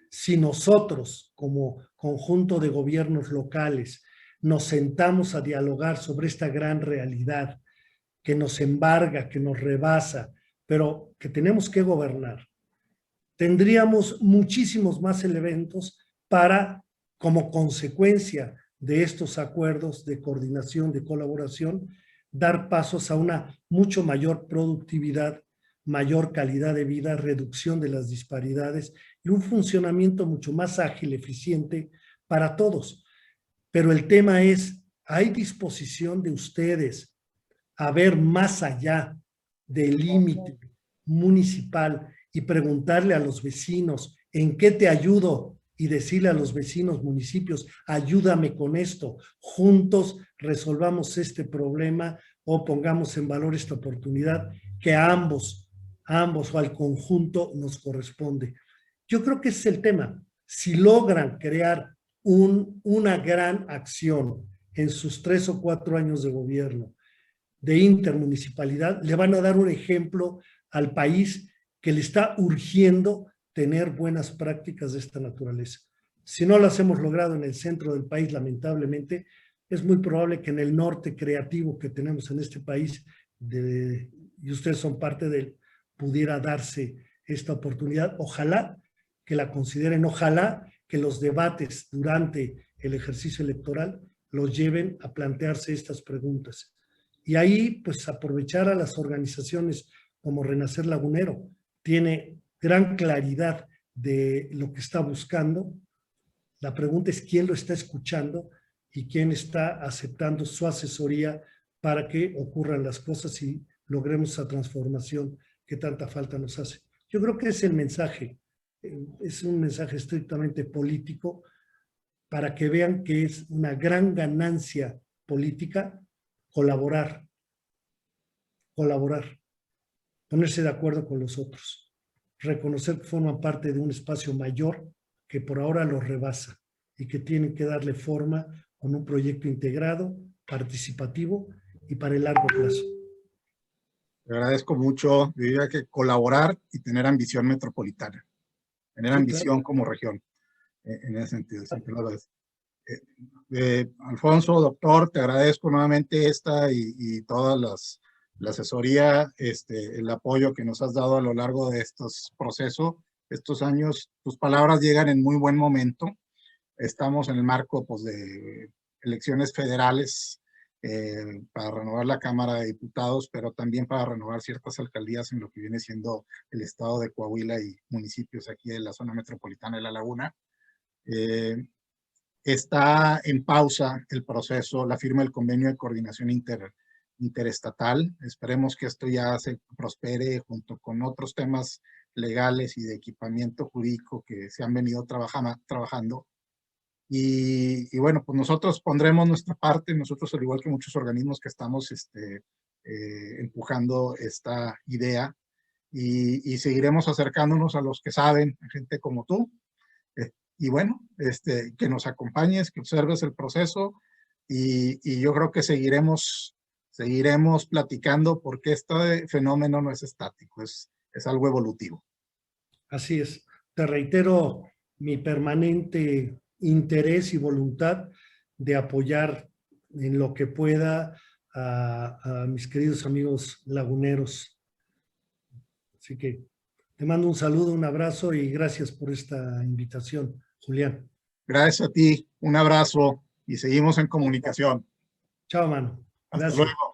Si nosotros, como conjunto de gobiernos locales, nos sentamos a dialogar sobre esta gran realidad que nos embarga, que nos rebasa, pero que tenemos que gobernar, tendríamos muchísimos más elementos para, como consecuencia de estos acuerdos de coordinación, de colaboración, dar pasos a una mucho mayor productividad, mayor calidad de vida, reducción de las disparidades y un funcionamiento mucho más ágil, eficiente para todos. Pero el tema es, ¿hay disposición de ustedes a ver más allá del límite municipal y preguntarle a los vecinos en qué te ayudo y decirle a los vecinos, municipios, ayúdame con esto, juntos resolvamos este problema o pongamos en valor esta oportunidad que a ambos o al conjunto nos corresponde? Yo creo que ese es el tema. Si logran crear una gran acción en sus 3 o 4 años de gobierno de intermunicipalidad, le van a dar un ejemplo al país que le está urgiendo tener buenas prácticas de esta naturaleza. Si no las hemos logrado en el centro del país, lamentablemente, es muy probable que en el norte creativo que tenemos en este país, y ustedes son parte de él, pudiera darse esta oportunidad. Ojalá que la consideren, ojalá que los debates durante el ejercicio electoral los lleven a plantearse estas preguntas. Y ahí, pues, aprovechar a las organizaciones como Renacer Lagunero. Tiene gran claridad de lo que está buscando. La pregunta es quién lo está escuchando y quién está aceptando su asesoría para que ocurran las cosas y logremos esa transformación que tanta falta nos hace. Yo creo que es el mensaje. Es un mensaje estrictamente político para que vean que es una gran ganancia política colaborar, ponerse de acuerdo con los otros, reconocer que forman parte de un espacio mayor que por ahora los rebasa y que tienen que darle forma con un proyecto integrado, participativo y para el largo plazo. Te agradezco mucho. Yo diría que colaborar y tener ambición metropolitana, tener ambición claro, como región, en ese sentido. Siempre lo agradezco. Alfonso, doctor, te agradezco nuevamente esta y todas la asesoría, el apoyo que nos has dado a lo largo de estos procesos, estos años. Tus palabras llegan en muy buen momento. Estamos en el marco, pues, de elecciones federales para renovar la Cámara de Diputados, pero también para renovar ciertas alcaldías en lo que viene siendo el estado de Coahuila y municipios aquí de la zona metropolitana de La Laguna. Está en pausa el proceso, la firma del convenio de coordinación interestatal. Esperemos que esto ya se prospere junto con otros temas legales y de equipamiento jurídico que se han venido trabajando. Y bueno, pues nosotros pondremos nuestra parte, nosotros al igual que muchos organismos que estamos empujando esta idea y seguiremos acercándonos a los que saben, gente como tú. Y bueno, que nos acompañes, que observes el proceso y yo creo que seguiremos platicando porque este fenómeno no es estático, es algo evolutivo. Así es. Te reitero mi permanente interés y voluntad de apoyar en lo que pueda a mis queridos amigos laguneros. Así que te mando un saludo, un abrazo y gracias por esta invitación, Julián. Gracias a ti, un abrazo y seguimos en comunicación. Chao, mano. Hasta luego.